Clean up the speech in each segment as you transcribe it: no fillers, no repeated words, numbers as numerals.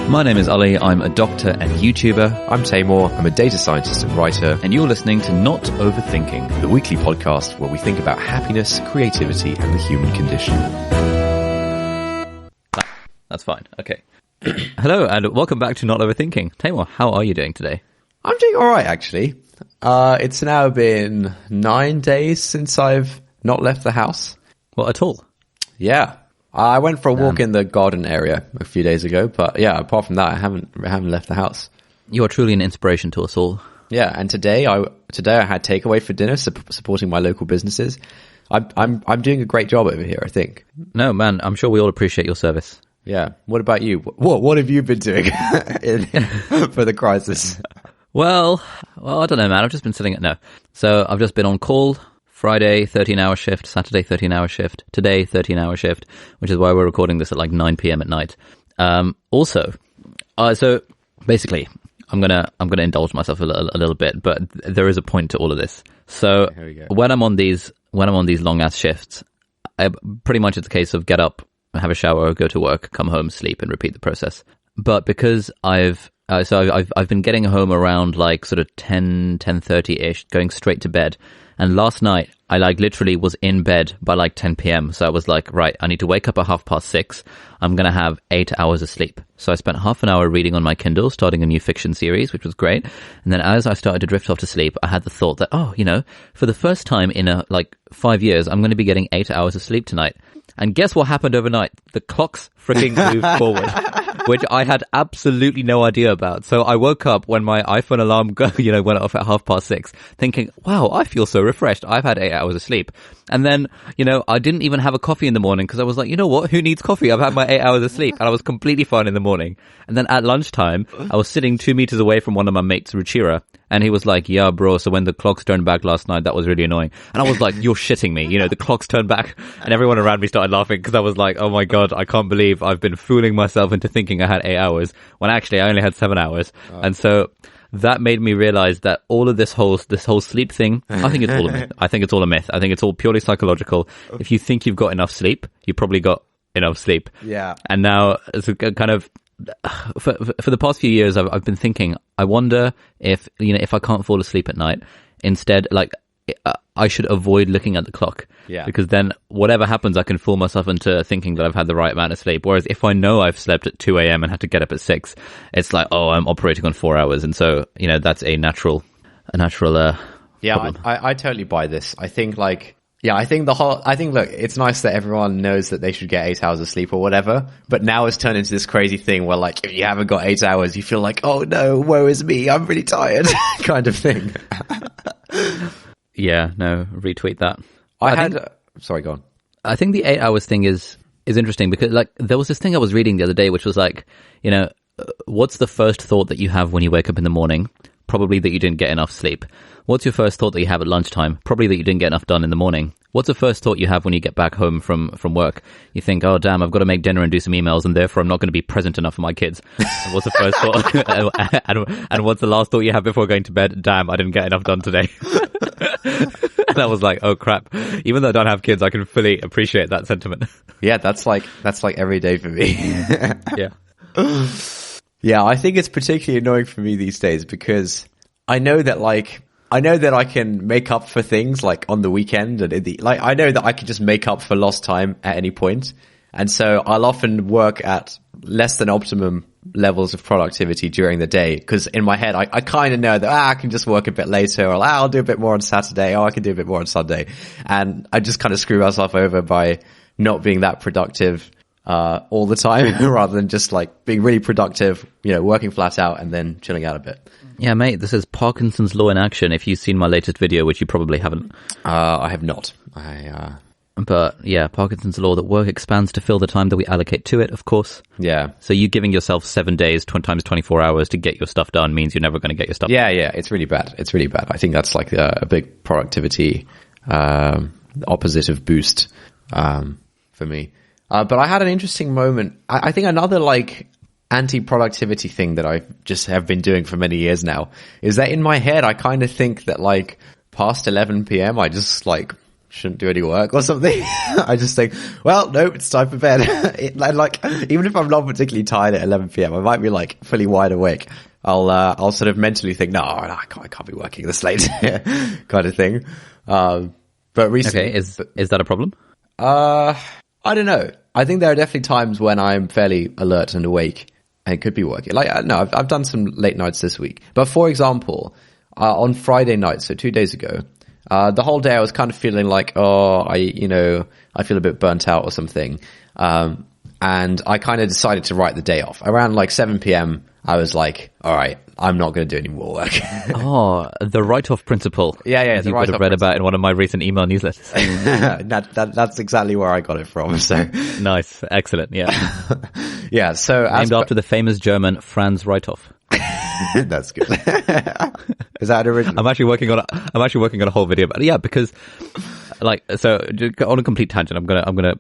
My name is Ali, I'm a doctor and YouTuber, I'm Taymor, I'm a data scientist and writer, and you're listening to Not Overthinking. the weekly podcast where we think about happiness, creativity, and the human condition. That's fine, okay. Hello and welcome back to Not Overthinking. Taymor, how are you doing today? I'm doing alright, actually. It's now been 9 days since I've not left the house. Well, at all? Yeah. I went for a walk in the garden area a few days ago, but yeah, apart from that, I haven't left the house. You are truly an inspiration to us all. Yeah, and today I had takeaway for dinner, supporting my local businesses. I'm doing a great job over here, I think. No, man, I'm sure we all appreciate your service. Yeah. What about you? What have you been doing for the crisis? Well, I don't know, man. I've just been So I've just been on call. Friday, 13-hour shift. Saturday, 13-hour shift. Today, 13-hour shift, which is why we're recording this at like 9 p.m. at night. So basically, I'm gonna indulge myself a little bit, but there is a point to all of this. So Here we go. when I'm on these long ass shifts, pretty much it's a case of get up, have a shower, go to work, come home, sleep, and repeat the process. But because I've been getting home around like sort of 10:30ish, going straight to bed. And last night, I like literally was in bed by like 10 p.m. So I was like, right, I need to wake up at 6:30. I'm going to have 8 hours of sleep. So I spent half an hour reading on my Kindle, starting a new fiction series, which was great. And then as I started to drift off to sleep, I had the thought that, for the first time in 5 years, I'm going to be getting 8 hours of sleep tonight. And guess what happened overnight? The clocks freaking moved forward, which I had absolutely no idea about. So I woke up when my iPhone alarm went off at 6:30, thinking, wow, I feel so refreshed. I've had 8 hours of sleep. And then, I didn't even have a coffee in the morning because I was like, you know what? Who needs coffee? I've had my 8 hours of sleep. And I was completely fine in the morning. And then at lunchtime, I was sitting 2 meters away from one of my mates, Ruchira. And he was like, yeah, bro, so when the clocks turned back last night, that was really annoying. And I was like, you're shitting me. The clocks turned back. And everyone around me started laughing because I was like, oh my God, I can't believe I've been fooling myself into thinking I had 8 hours when actually I only had 7 hours. Oh. And so that made me realize that all of this whole sleep thing, I think it's all a myth. I think it's all a myth. I think it's all purely psychological. If you think you've got enough sleep, you probably got enough sleep. Yeah. And now it's a kind of, for the past few years, I've been thinking, I wonder if I can't fall asleep at night, instead, I should avoid looking at the clock. Yeah. Because then whatever happens, I can fool myself into thinking that I've had the right amount of sleep. Whereas if I know I've slept at 2 a.m. and had to get up at 6, it's like, oh, I'm operating on 4 hours. And so, that's a natural, yeah, I totally buy this. I think look, it's nice that everyone knows that they should get 8 hours of sleep or whatever, but now it's turned into this crazy thing where if you haven't got 8 hours, you feel like, oh no, woe is me, I'm really tired, kind of thing. Yeah, no, retweet that. Sorry, go on. I think the 8 hours thing is interesting because there was this thing I was reading the other day, which was what's the first thought that you have when you wake up in the morning? Probably that you didn't get enough sleep. What's your first thought that you have at lunchtime? Probably that you didn't get enough done in the morning. What's the first thought you have when you get back home from work? You think, oh damn, I've got to make dinner and do some emails, and therefore I'm not going to be present enough for my kids. And what's the first thought? and what's the last thought you have before going to bed? Damn, I didn't get enough done today. And I was like, oh crap. Even though I don't have kids, I can fully appreciate that sentiment. Yeah, that's like every day for me. Yeah. Yeah, I think it's particularly annoying for me these days because I know that I can make up for things on the weekend and I know that I can just make up for lost time at any point. And so I'll often work at less than optimum levels of productivity during the day because in my head, I kind of know that I can just work a bit later, or I'll do a bit more on Saturday, or I can do a bit more on Sunday. And I just kind of screw myself over by not being that productive all the time rather than just being really productive, working flat out and then chilling out a bit. Yeah, mate, this is Parkinson's law in action. If you've seen my latest video, which you probably haven't. I have not. But yeah, Parkinson's law, that work expands to fill the time that we allocate to it, of course. Yeah. So you giving yourself 7 days, times 24 hours to get your stuff done means you're never going to get your stuff done. Yeah, it's really bad. It's really bad. I think that's a big productivity opposite of boost for me. But I had an interesting moment. I think another anti-productivity thing that I just have been doing for many years now is that in my head, I kind of think that past 11 p.m. I just shouldn't do any work or something. I just think, well, no, it's time for bed. Like, even if I'm not particularly tired at 11 p.m., I might be like fully wide awake. I'll sort of mentally think, no, I can't be working this late, kind of thing. But recently, Okay, is that a problem? I don't know. I think there are definitely times when I'm fairly alert and awake and could be working. Like, no, I've done some late nights this week. But for example, on Friday night, so 2 days ago, the whole day I was kind of feeling like, I feel a bit burnt out or something. And I kind of decided to write the day off. Around like 7 p.m., I was like, all right, I'm not going to do any more work. Oh, the write-off principle. Yeah. You would have read about in one of my recent email newsletters. That's exactly where I got it from. So Nice. Excellent. Yeah. yeah. So Named after the famous German Franz Reithoff. that's good. Is that original? I'm actually working on a whole video about it. Yeah, because like, so on a complete tangent, I'm gonna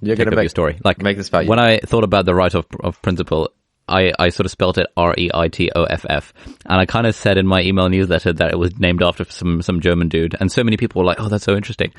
take up your story. Like, make this about you. When I thought about the write-off of principle, I sort of spelt it Reitoff, and I kind of said in my email newsletter that it was named after some German dude, and so many people were like, "Oh, that's so interesting,"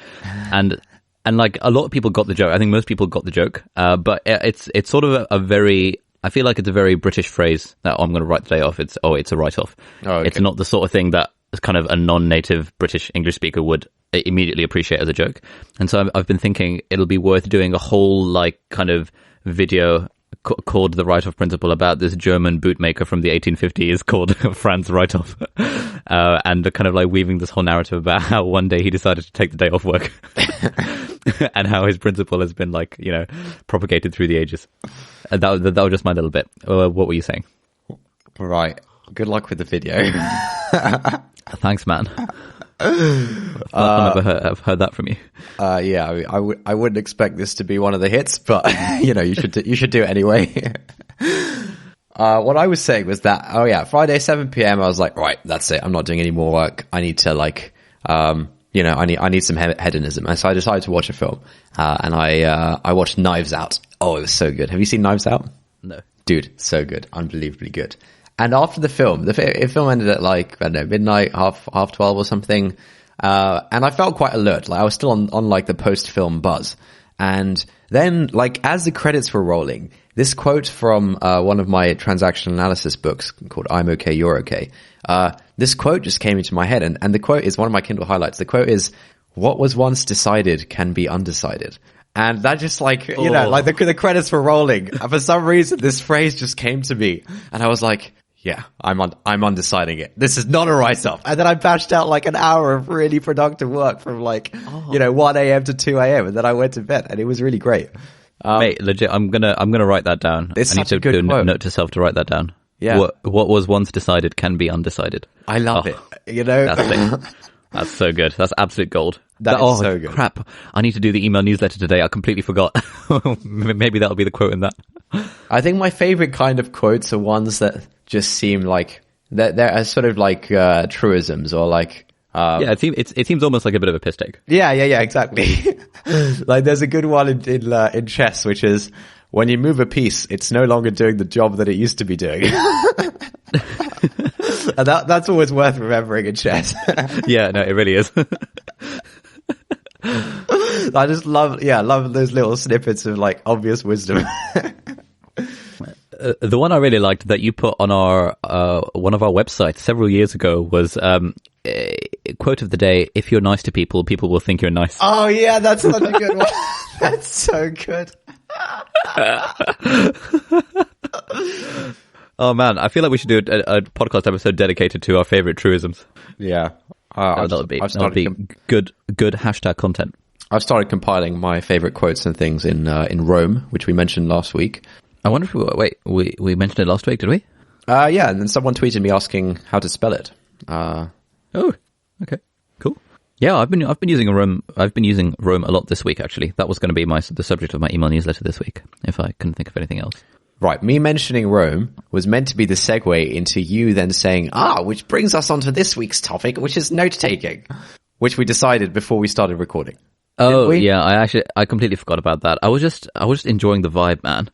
and like a lot of people got the joke. I think most people got the joke, but it's sort of a very, I feel like it's a very British phrase that I'm going to write the day off. It's a write-off. Oh, okay. It's not the sort of thing that kind of a non-native British English speaker would immediately appreciate as a joke. And so I've been thinking it'll be worth doing a whole like kind of video called the Reithoff Principle about this German bootmaker from the 1850s called Franz Reithoff, and kind of like weaving this whole narrative about how one day he decided to take the day off work and how his principle has been like, propagated through the ages. That was just my little bit. What were you saying? Right. Good luck with the video. Thanks, man. I've heard that from you. Yeah, I wouldn't expect this to be one of the hits, but you should do it anyway. What I was saying was that, Friday 7 p.m. I was like, right, that's it. I'm not doing any more work. I need to like, I need some hedonism. And so I decided to watch a film, and I watched Knives Out. Oh, it was so good. Have you seen Knives Out? No, dude, so good, unbelievably good. And after the film, the film ended at like, I don't know, midnight, half 12 or something. And I felt quite alert. Like I was still on like the post-film buzz. And then like as the credits were rolling, this quote from, one of my transactional analysis books called I'm Okay, You're Okay. This quote just came into my head, and the quote is one of my Kindle highlights. The quote is, "What was once decided can be undecided." And that just like, like the credits were rolling. And for some reason, this phrase just came to me. And I was like, yeah, I'm undeciding it. This is not a write-off. And then I bashed out like an hour of really productive work from like, 1 a.m. to 2 a.m. And then I went to bed, and it was really great. Mate, legit, I'm gonna write that down. It's I need such a to good do a quote. note to self to write that down. Yeah. What was once decided can be undecided. I love it. That's it. That's so good. That's absolute gold. That is so good. Crap. I need to do the email newsletter today. I completely forgot. Maybe that'll be the quote in that. I think my favorite kind of quotes are ones that just seem like they're sort of like truisms or like yeah, it seems almost like a bit of a piss take. Yeah, exactly. Like there's a good one in chess, which is, when you move a piece, it's no longer doing the job that it used to be doing. And that's always worth remembering in chess. Yeah, no, it really is. I just love those little snippets of like obvious wisdom. The one I really liked that you put on our one of our websites several years ago was a quote of the day: "If you're nice to people, people will think you're nice." Oh yeah, that's such a good one. That's so good. Oh man, I feel like we should do a podcast episode dedicated to our favorite truisms. Yeah, that would be good hashtag content. I've started compiling my favorite quotes and things in Rome, which we mentioned last week. I wonder if we mentioned it last week, did we? Yeah, and then someone tweeted me asking how to spell it. Oh, okay, cool. Yeah, I've been using Rome. I've been using Rome a lot this week. Actually, that was going to be the subject of my email newsletter this week, if I couldn't think of anything else. Right, me mentioning Rome was meant to be the segue into you then saying, which brings us on to this week's topic, which is note-taking, which we decided before we started recording. Oh, yeah, I completely forgot about that. I was just enjoying the vibe, man.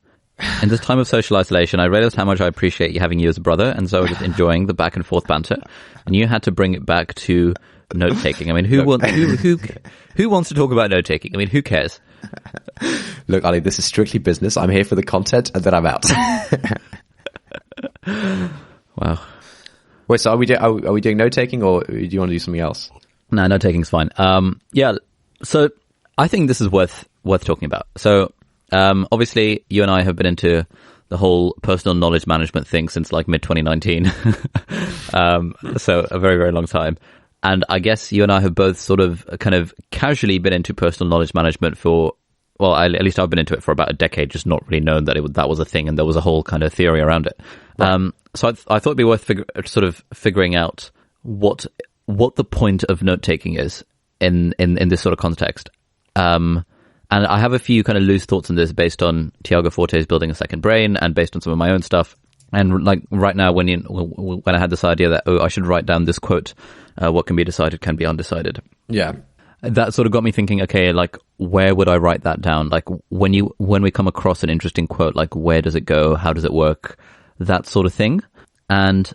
In this time of social isolation, I realized how much I appreciate having you as a brother, and so I was just enjoying the back and forth banter. And you had to bring it back to note taking. I mean, who wants to talk about note taking? I mean, who cares? Look, Ali, this is strictly business. I'm here for the content, and then I'm out. Wow. Wait, so are we doing note taking, or do you want to do something else? No, note taking's fine. Yeah. So I think this is worth talking about. So obviously, you and I have been into the whole personal knowledge management thing since like mid 2019. So a very, very long time. And I guess you and I have both sort of kind of casually been into personal knowledge management for, well, at least I've been into it for about a decade, just not really known that that was a thing and there was a whole kind of theory around it. Right. So I thought it'd be worth figuring out what the point of note taking is in this sort of context. And I have a few kind of loose thoughts on this based on Tiago Forte's Building a Second Brain and based on some of my own stuff. And like right now, when I had this idea that, I should write down this quote, what can be decided can be undecided. Yeah. That sort of got me thinking, okay, like where would I write that down? Like when we come across an interesting quote, like where does it go? How does it work? That sort of thing. And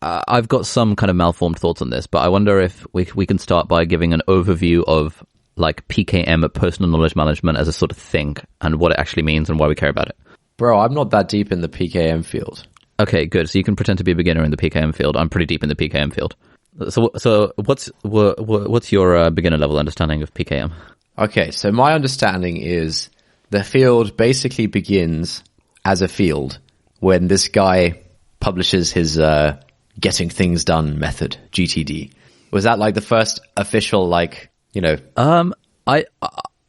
I've got some kind of malformed thoughts on this, but I wonder if we can start by giving an overview of like PKM, personal knowledge management, as a sort of thing and what it actually means and why we care about it. Bro, I'm not that deep in the PKM field. Okay, good. So you can pretend to be a beginner in the PKM field. I'm pretty deep in the PKM field. So what's your beginner level understanding of PKM? Okay, so my understanding is the field basically begins as a field when this guy publishes his getting things done method, GTD. Was that like the first official, like, you know? I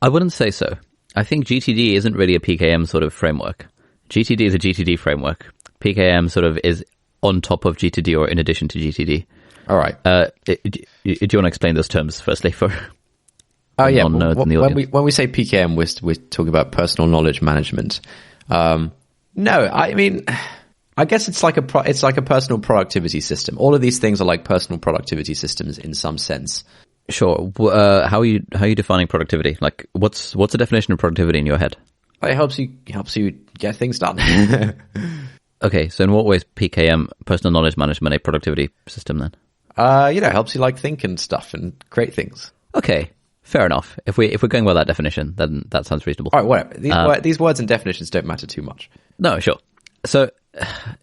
wouldn't say so. I think GTD isn't really a PKM sort of framework. GTD is a GTD framework. PKM sort of is on top of GTD or in addition to GTD. All right. Do you want to explain those terms firstly for? Oh yeah. When we say PKM, we're talking about personal knowledge management. No, I mean, I guess it's like a personal productivity system. All of these things are like personal productivity systems in some sense. Sure. How are you defining productivity? Like, what's the definition of productivity in your head? It helps you get things done. Okay, so in what way is PKM, personal knowledge management, a productivity system then? Helps you like think and stuff and create things. Okay, fair enough. If we're going by that definition, then that sounds reasonable. All right, whatever. These words and definitions don't matter too much. No, sure. So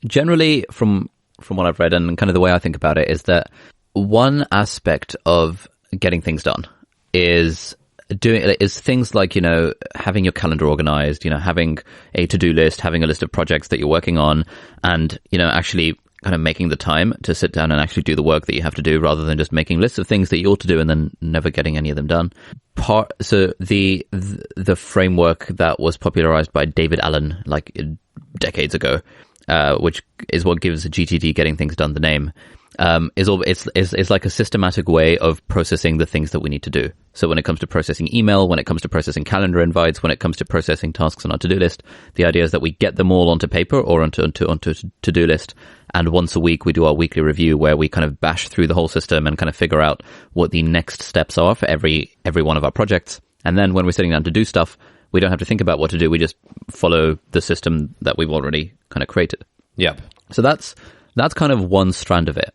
generally, from what I've read and kind of the way I think about it, is that one aspect of getting things done is things like, having your calendar organized, having a to-do list, having a list of projects that you're working on, and, actually kind of making the time to sit down and actually do the work that you have to do, rather than just making lists of things that you ought to do and then never getting any of them done. So the framework that was popularized by David Allen like decades ago, which is what gives GTD, getting things done, the name, is like a systematic way of processing the things that we need to do. So when it comes to processing email, when it comes to processing calendar invites, when it comes to processing tasks on our to-do list, the idea is that we get them all onto paper or onto to-do list. And once a week, we do our weekly review where we kind of bash through the whole system and kind of figure out what the next steps are for every one of our projects. And then when we're sitting down to do stuff, we don't have to think about what to do. We just follow the system that we've already kind of created. Yep. So that's kind of one strand of it.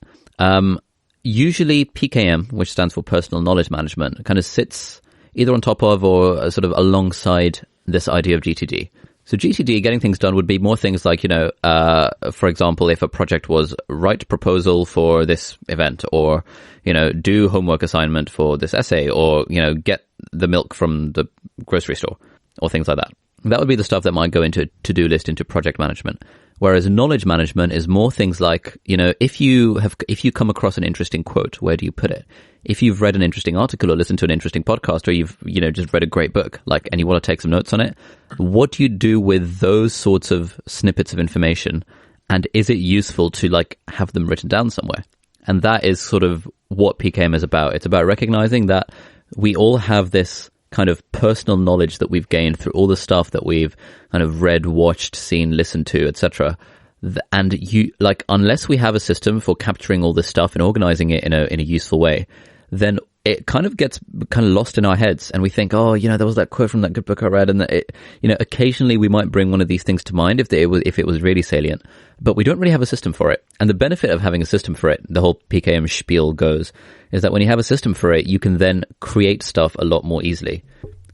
Usually PKM, which stands for personal knowledge management, kind of sits either on top of or sort of alongside this idea of GTD. So GTD, getting things done, would be more things like, for example, if a project was write proposal for this event, or, do homework assignment for this essay, or, get the milk from the grocery store, or things like that. That would be the stuff that might go into to-do list, into project management. Whereas knowledge management is more things like, if you come across an interesting quote, where do you put it? If you've read an interesting article or listened to an interesting podcast, or you've, just read a great book, like, and you want to take some notes on it, what do you do with those sorts of snippets of information? And is it useful to like have them written down somewhere? And that is sort of what PKM is about. It's about recognizing that we all have this kind of personal knowledge that we've gained through all the stuff that we've kind of read, watched, seen, listened to, etc. And unless we have a system for capturing all this stuff and organizing it in a useful way, then it kind of gets kind of lost in our heads, and we think, oh, there was that quote from that good book I read, and that occasionally we might bring one of these things to mind if it was really salient, but we don't really have a system for it. And the benefit of having a system for it, the whole PKM spiel goes, is that when you have a system for it, you can then create stuff a lot more easily.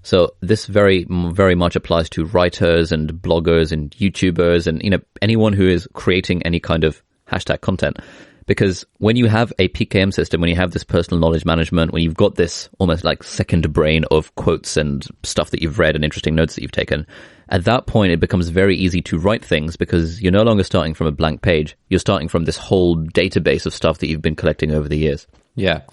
So this very, very much applies to writers and bloggers and YouTubers and, anyone who is creating any kind of hashtag content. Because when you have a PKM system, when you have this personal knowledge management, when you've got this almost like second brain of quotes and stuff that you've read and interesting notes that you've taken, at that point it becomes very easy to write things because you're no longer starting from a blank page. You're starting from this whole database of stuff that you've been collecting over the years. Yeah.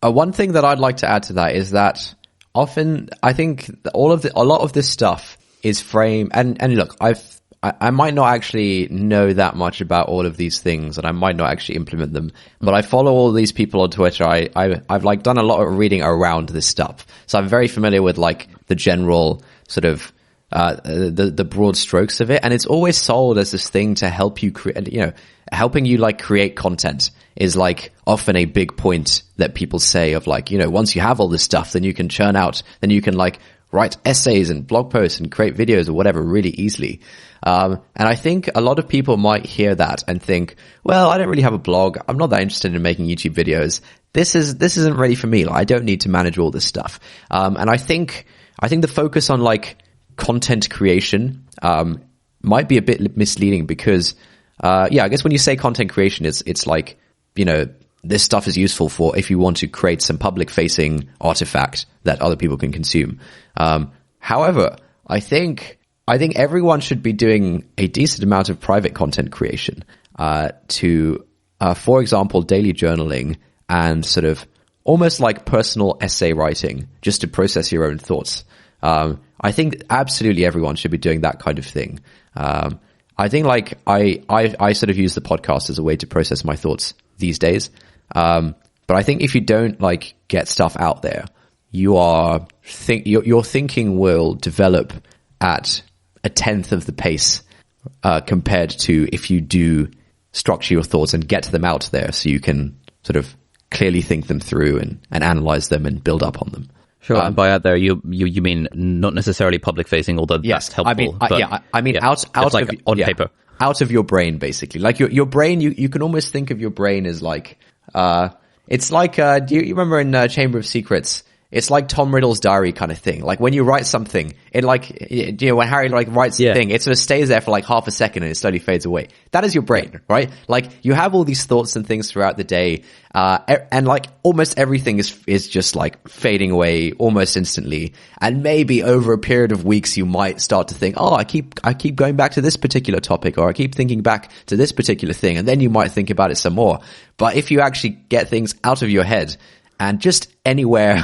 One thing that I'd like to add to that is that often I think a lot of this stuff is framed, and look, I might not actually know that much about all of these things, and I might not actually implement them, but I follow all these people on Twitter. I've like done a lot of reading around this stuff. So I'm very familiar with like the general sort of, the broad strokes of it. And it's always sold as this thing to help you create, helping you like create content is like often a big point that people say of like, once you have all this stuff, then you can churn out, then you can like write essays and blog posts and create videos or whatever really easily. And I think a lot of people might hear that and think, well, I don't really have a blog. I'm not that interested in making YouTube videos. This isn't really for me. Like, I don't need to manage all this stuff. And I think the focus on like content creation, might be a bit misleading because, I guess when you say content creation, it's like, this stuff is useful for if you want to create some public facing artifact that other people can consume. However, I think everyone should be doing a decent amount of private content creation, for example, daily journaling and sort of almost like personal essay writing just to process your own thoughts. I think absolutely everyone should be doing that kind of thing. I think like I sort of use the podcast as a way to process my thoughts these days. But I think if you don't like get stuff out there, your thinking will develop at a tenth of the pace, compared to if you do structure your thoughts and get them out there so you can sort of clearly think them through and analyze them and build up on them. Sure. And by out there, you mean not necessarily public facing, although yes, that's helpful. Out like of on paper, out of your brain, basically. Like your brain, you can almost think of your brain as like, it's like, do you remember in Chamber of Secrets? It's like Tom Riddle's diary kind of thing. Like when you write something, it like, when Harry like writes the thing, it sort of stays there for like half a second and it slowly fades away. That is your brain, right? Like you have all these thoughts and things throughout the day, and like almost everything is just like fading away almost instantly. And maybe over a period of weeks, you might start to think, oh, I keep going back to this particular topic, or I keep thinking back to this particular thing. And then you might think about it some more. But if you actually get things out of your head, and just anywhere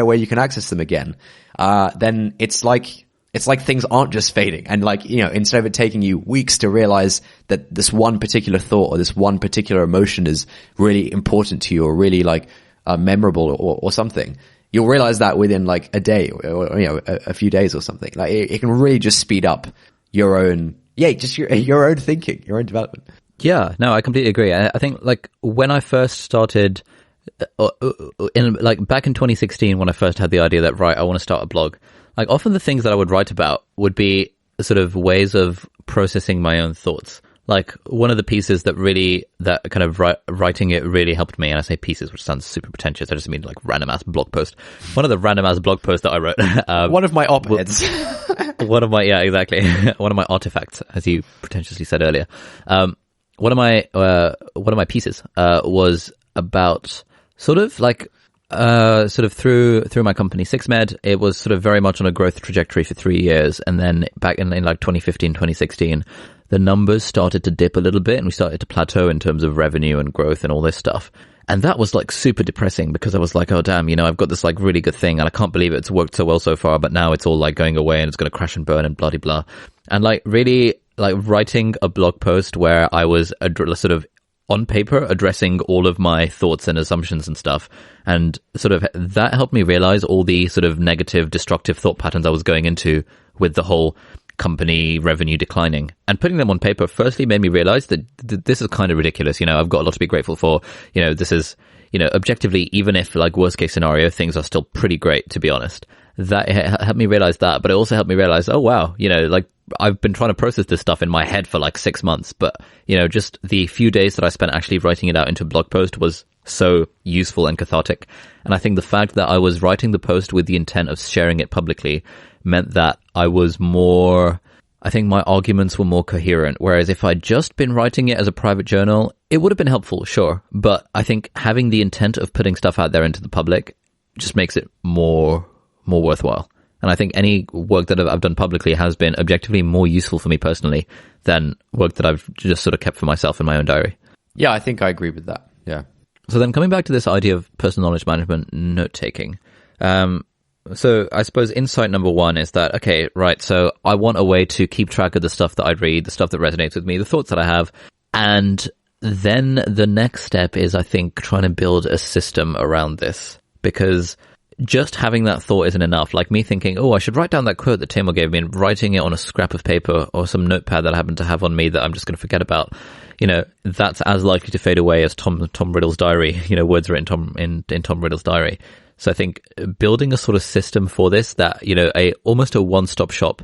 where you can access them again, then it's like things aren't just fading. And like, instead of it taking you weeks to realize that this one particular thought or this one particular emotion is really important to you or really like, memorable or something, you'll realize that within like a day or a few days or something. Like it can really just speed up your own, your own thinking, your own development. Yeah, no, I completely agree. I think like when I first started, back in 2016 when I first had the idea that I want to start a blog, like often the things that I would write about would be sort of ways of processing my own thoughts. Like one of the pieces that kind of writing it really helped me, and I say pieces which sounds super pretentious, I just mean like random ass blog post. One of the random ass blog posts that I wrote, one of my op-eds. One of my artifacts, as you pretentiously said earlier. One of my pieces was about sort of through my company SixMed. It was sort of very much on a growth trajectory for 3 years, and then back in like 2015, 2016, the numbers started to dip a little bit, and we started to plateau in terms of revenue and growth and all this stuff. And that was like super depressing because I was like, oh damn, I've got this like really good thing and I can't believe it's worked so well so far, but now it's all like going away and it's going to crash and burn and bloody blah. And like really like writing a blog post where I was sort of on paper addressing all of my thoughts and assumptions and stuff, and sort of that helped me realize all the sort of negative, destructive thought patterns I was going into with the whole company revenue declining. And putting them on paper firstly made me realize that this is kind of ridiculous. I've got a lot to be grateful for. This is objectively, even if like worst case scenario, things are still pretty great, to be honest. That helped me realize that, but it also helped me realize, oh wow, like I've been trying to process this stuff in my head for like 6 months, but just the few days that I spent actually writing it out into a blog post was so useful and cathartic. And I think the fact that I was writing the post with the intent of sharing it publicly meant that I think my arguments were more coherent. Whereas if I'd just been writing it as a private journal, it would have been helpful, sure. But I think having the intent of putting stuff out there into the public just makes it more worthwhile. And I think any work that I've done publicly has been objectively more useful for me personally than work that I've just sort of kept for myself in my own diary. Yeah, I think I agree with that. Yeah. So then coming back to this idea of personal knowledge management, note-taking. So I suppose insight number one is that, okay, right, so I want a way to keep track of the stuff that I read, the stuff that resonates with me, the thoughts that I have. And then the next step is, I think, trying to build a system around this, because just having that thought isn't enough. Like me thinking, oh, I should write down that quote that Tamer gave me, and writing it on a scrap of paper or some notepad that I happen to have on me that I'm just going to forget about. That's as likely to fade away as Tom Riddle's diary, words written in Tom Riddle's diary. So I think building a sort of system for this that, almost a one-stop shop,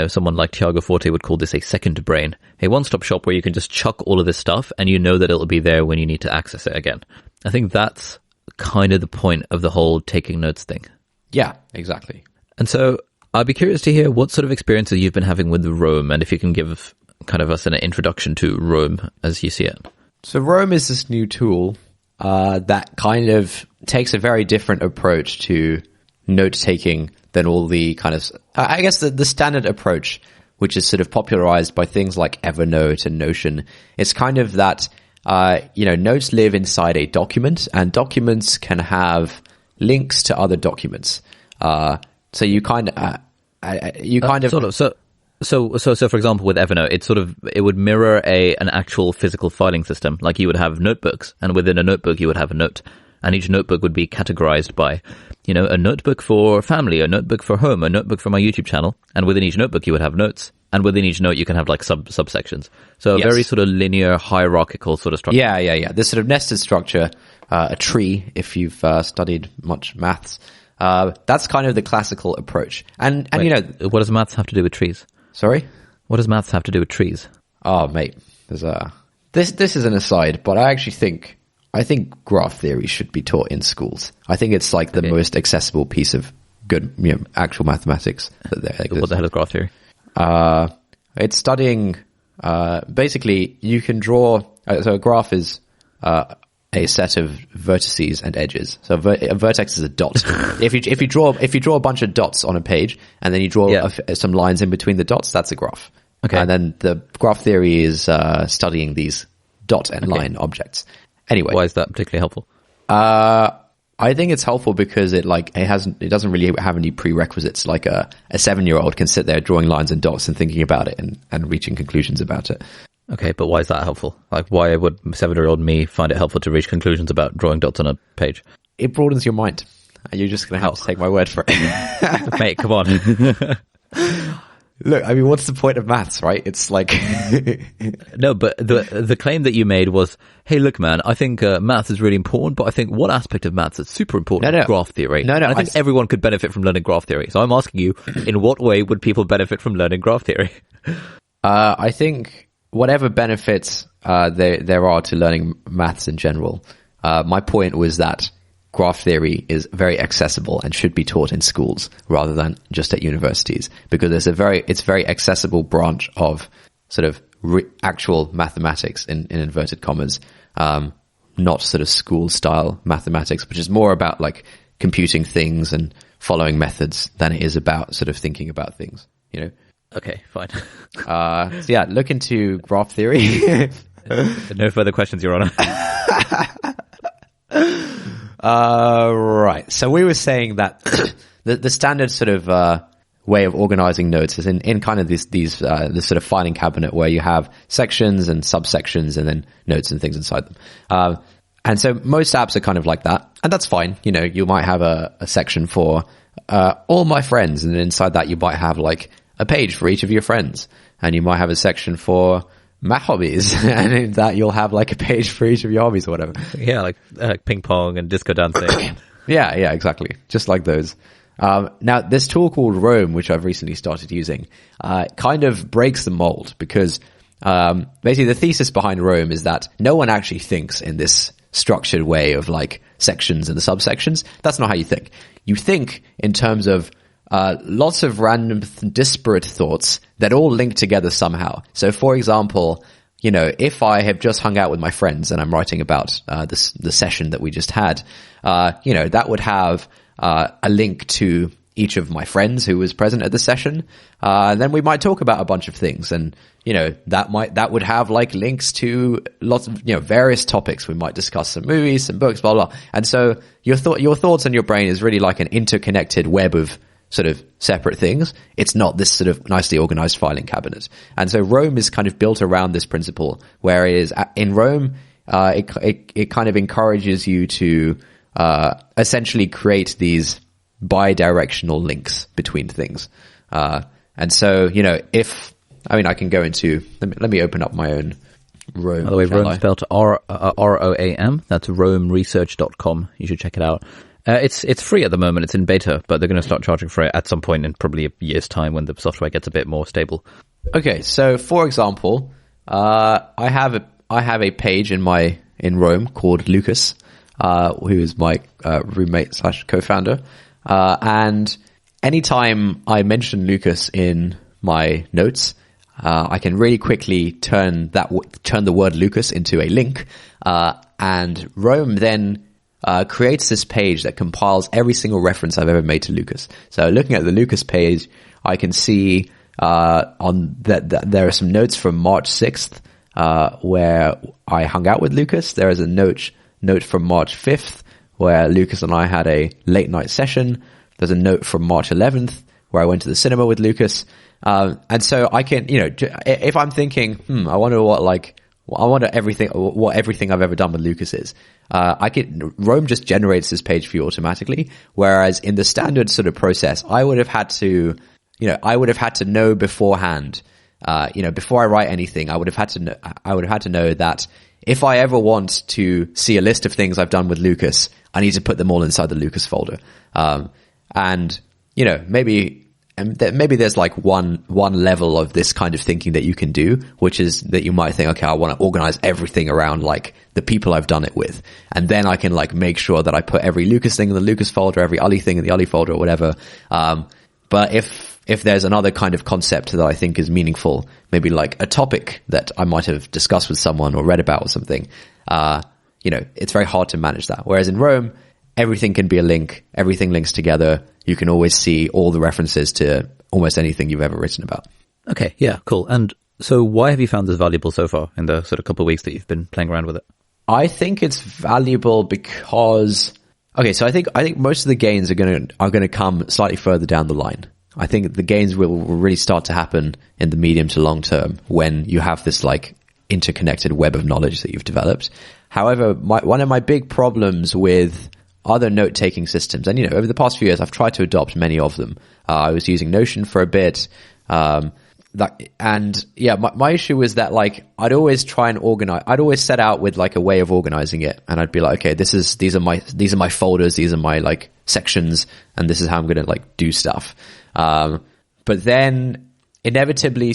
someone like Tiago Forte would call this a second brain, a one-stop shop where you can just chuck all of this stuff and that it'll be there when you need to access it again. I think that's kind of the point of the whole taking notes thing. Yeah, exactly. And so I'd be curious to hear what sort of experiences you've been having with Roam, and if you can give kind of us an introduction to Roam as you see it. So Roam is this new tool that kind of takes a very different approach to note-taking than all the kind of, I guess the standard approach, which is sort of popularized by things like Evernote and Notion. It's kind of that, notes live inside a document, and documents can have links to other documents. So you kind of, So for example, with Evernote, it would mirror an actual physical filing system. Like you would have notebooks, and within a notebook you would have a note, and each notebook would be categorized by, a notebook for family, a notebook for home, a notebook for my YouTube channel, and within each notebook you would have notes, and within each note you can have like subsections. So a very sort of linear, hierarchical sort of structure. Yeah. This sort of nested structure, a tree, if you've studied much maths. That's kind of the classical approach. And Wait, what does maths have to do with trees? Sorry? What does maths have to do with trees? Oh, mate, there's this is an aside, but I think graph theory should be taught in schools. I think it's like the most accessible piece of good, actual mathematics that there exists. What the hell is graph theory? It's studying, basically you can draw, so a graph is, a set of vertices and edges. So a vertex is a dot. If you draw a bunch of dots on a page and then you draw some lines in between the dots, that's a graph. Okay. And then the graph theory is studying these dot and line objects. Anyway, why is that particularly helpful? I think it's helpful because it doesn't really have any prerequisites. Like a 7-year-old can sit there drawing lines and dots and thinking about it and reaching conclusions about it. Okay, but why is that helpful? Like, why would 7-year-old me find it helpful to reach conclusions about drawing dots on a page? It broadens your mind. You're just going to have to take my word for it. Mate, come on. Look, I mean, what's the point of maths, right? It's like... No, but the claim that you made was, hey, look, man, I think maths is really important, but I think one aspect of maths that's super important is graph theory. No, I think everyone could benefit from learning graph theory. So I'm asking you, in what way would people benefit from learning graph theory? I think whatever benefits there are to learning maths in general, my point was that graph theory is very accessible and should be taught in schools rather than just at universities, because it's a very accessible branch of sort of actual mathematics in inverted commas, not sort of school style mathematics, which is more about like computing things and following methods than it is about sort of thinking about things, Okay, fine. So yeah, look into graph theory. No further questions, Your Honor. Right. So we were saying that the standard sort of way of organizing notes is in kind of this sort of filing cabinet where you have sections and subsections and then notes and things inside them. And so most apps are kind of like that, and that's fine. You might have a section for all my friends, and then inside that you might have like a page for each of your friends, and you might have a section for my hobbies, and in that you'll have like a page for each of your hobbies or whatever. Yeah, like ping pong and disco dancing. Yeah, exactly. Just like those. Now, this tool called Roam, which I've recently started using, kind of breaks the mold because basically the thesis behind Roam is that no one actually thinks in this structured way of like sections and subsections. That's not how you think. You think in terms of lots of random disparate thoughts that all link together somehow. So for example, if I have just hung out with my friends and I'm writing about the session that we just had, that would have a link to each of my friends who was present at the session. And then we might talk about a bunch of things, and that would have like links to lots of various topics. We might discuss some movies, some books, blah blah. And so your thoughts and your brain is really like an interconnected web of sort of separate things. It's not this sort of nicely organized filing cabinet. And so Roam is kind of built around this principle, whereas in Roam, it kind of encourages you to essentially create these bi-directional links between things. And so, I can go into, let me open up my own Roam. By the way, Roam spelled R-O-A-M. That's roamresearch.com. You should check it out. It's free at the moment. It's in beta, but they're going to start charging for it at some point in probably a year's time when the software gets a bit more stable. Okay, so for example, I have a page in Roam called Lucas, who is my roommate / co-founder, and anytime I mention Lucas in my notes, I can really quickly turn the word Lucas into a link, and Roam then creates this page that compiles every single reference I've ever made to Lucas. So looking at the Lucas page, I can see on that there are some notes from March 6th where I hung out with Lucas. There is a note from March 5th where Lucas and I had a late night session. There's a note from March 11th where I went to the cinema with Lucas. And so I can, if I'm thinking, I wonder what everything I've ever done with Lucas is. Roam just generates this page for you automatically. Whereas in the standard sort of process, I would have had to know beforehand, before I write anything, I would have had to know that if I ever want to see a list of things I've done with Lucas, I need to put them all inside the Lucas folder. Maybe there's like one level of this kind of thinking that you can do, which is that you might think, okay, I want to organize everything around like the people I've done it with. And then I can like make sure that I put every Lucas thing in the Lucas folder, every Ollie thing in the Ollie folder or whatever. But if there's another kind of concept that I think is meaningful, maybe like a topic that I might have discussed with someone or read about or something, it's very hard to manage that. Whereas in Roam, everything can be a link, everything links together. You can always see all the references to almost anything you've ever written about. Okay, yeah, cool. And so why have you found this valuable so far in the sort of couple of weeks that you've been playing around with it? I think it's valuable because, so I think most of the gains are going to come slightly further down the line. I think the gains will really start to happen in the medium to long term when you have this like interconnected web of knowledge that you've developed. However, one of my big problems with other note-taking systems, and over the past few years, I've tried to adopt many of them. I was using Notion for a bit, my issue was that like I'd always try and organize. I'd always set out with like a way of organizing it, and I'd be like, okay, these are my folders, these are my like sections, and this is how I'm going to like do stuff. But then inevitably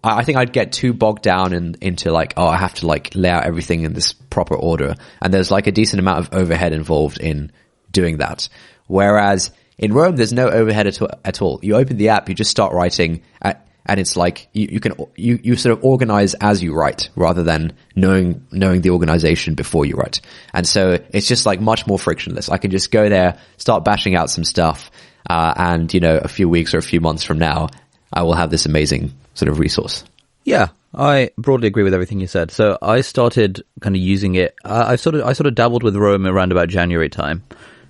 I think I'd get too bogged down into like, I have to like lay out everything in this proper order. And there's like a decent amount of overhead involved in doing that. Whereas in Roam, there's no overhead at all. You open the app, you just start writing, and it's like you sort of organize as you write rather than knowing the organization before you write. And so it's just like much more frictionless. I can just go there, start bashing out some stuff, and a few weeks or a few months from now, I will have this amazing sort of resource. Yeah, I broadly agree with everything you said. So I started kind of using it. I sort of dabbled with Roam around about January time.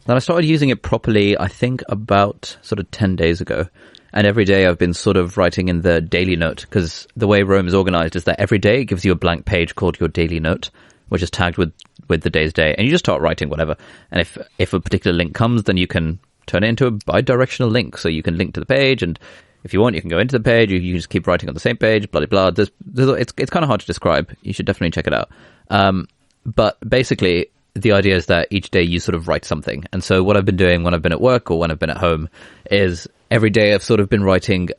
Then I started using it properly, I think, about sort of 10 days ago. And every day I've been sort of writing in the daily note, because the way Roam is organized is that every day it gives you a blank page called your daily note, which is tagged with the day's day. And you just start writing whatever. And if a particular link comes, then you can turn it into a bi-directional link. So you can link to the page, and if you want, you can go into the page. You can just keep writing on the same page. Blah blah blah. It's kind of hard to describe. You should definitely check it out. But basically, the idea is that each day you sort of write something. And so what I've been doing when I've been at work or when I've been at home is every day I've sort of been writing,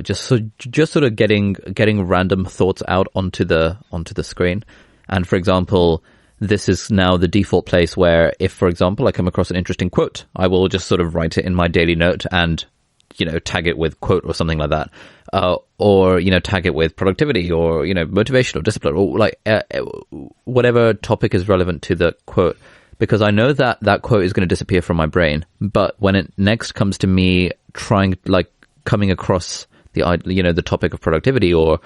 just sort of getting random thoughts out onto the screen. And for example, this is now the default place where if, for example, I come across an interesting quote, I will just sort of write it in my daily note and, tag it with quote or something like that. Or, tag it with productivity or, motivation or discipline or like whatever topic is relevant to the quote, because I know that that quote is going to disappear from my brain. But when it next comes to me coming across the topic of productivity or,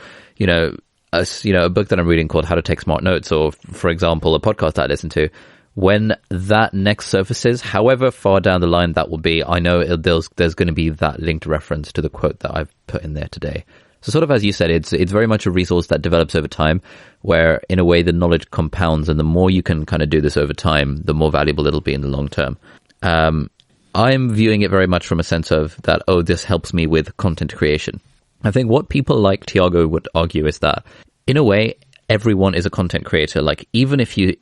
a book that I'm reading called How to Take Smart Notes, or for example, a podcast that I listen to, when that next surfaces, however far down the line that will be, I know there's going to be that linked reference to the quote that I've put in there today. So sort of as you said, it's very much a resource that develops over time, where in a way the knowledge compounds, and the more you can kind of do this over time, the more valuable it'll be in the long term. I'm viewing it very much from a sense of that, this helps me with content creation. I think what people like Tiago would argue is that in a way, everyone is a content creator. Like even if you're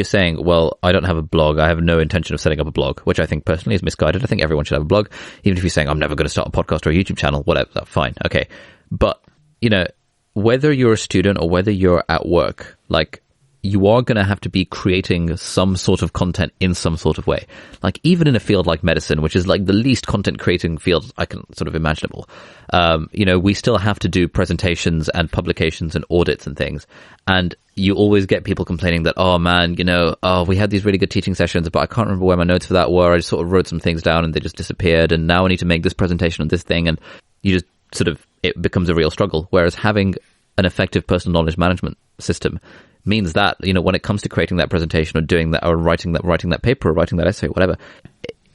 saying, well, I don't have a blog, I have no intention of setting up a blog, which I think personally is misguided. I think everyone should have a blog. Even if you're saying I'm never going to start a podcast or a YouTube channel, whatever, that's fine. Okay. But, whether you're a student or whether you're at work, like you are going to have to be creating some sort of content in some sort of way. Like even in a field like medicine, which is like the least content creating field I can sort of imaginable. We still have to do presentations and publications and audits and things. And you always get people complaining that, oh man, we had these really good teaching sessions, but I can't remember where my notes for that were. I just sort of wrote some things down and they just disappeared. And now I need to make this presentation on this thing. And you just sort of, it becomes a real struggle. Whereas having an effective personal knowledge management system means that, when it comes to creating that presentation or doing that or writing that paper or writing that essay, whatever,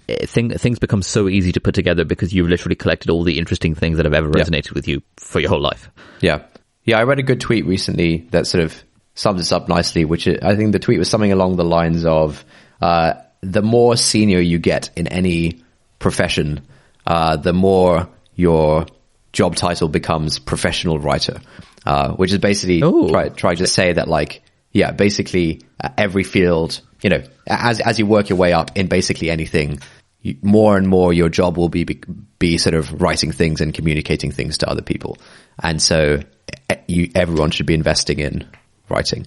things become so easy to put together because you've literally collected all the interesting things that have ever resonated with you for your whole life. Yeah. Yeah. I read a good tweet recently that sort of sums this up nicely, which I think the tweet was something along the lines of, the more senior you get in any profession, the more your job title becomes professional writer. Which is basically try to say that basically every field, as you work your way up in basically anything, more and more your job will be sort of writing things and communicating things to other people. And so everyone should be investing in writing.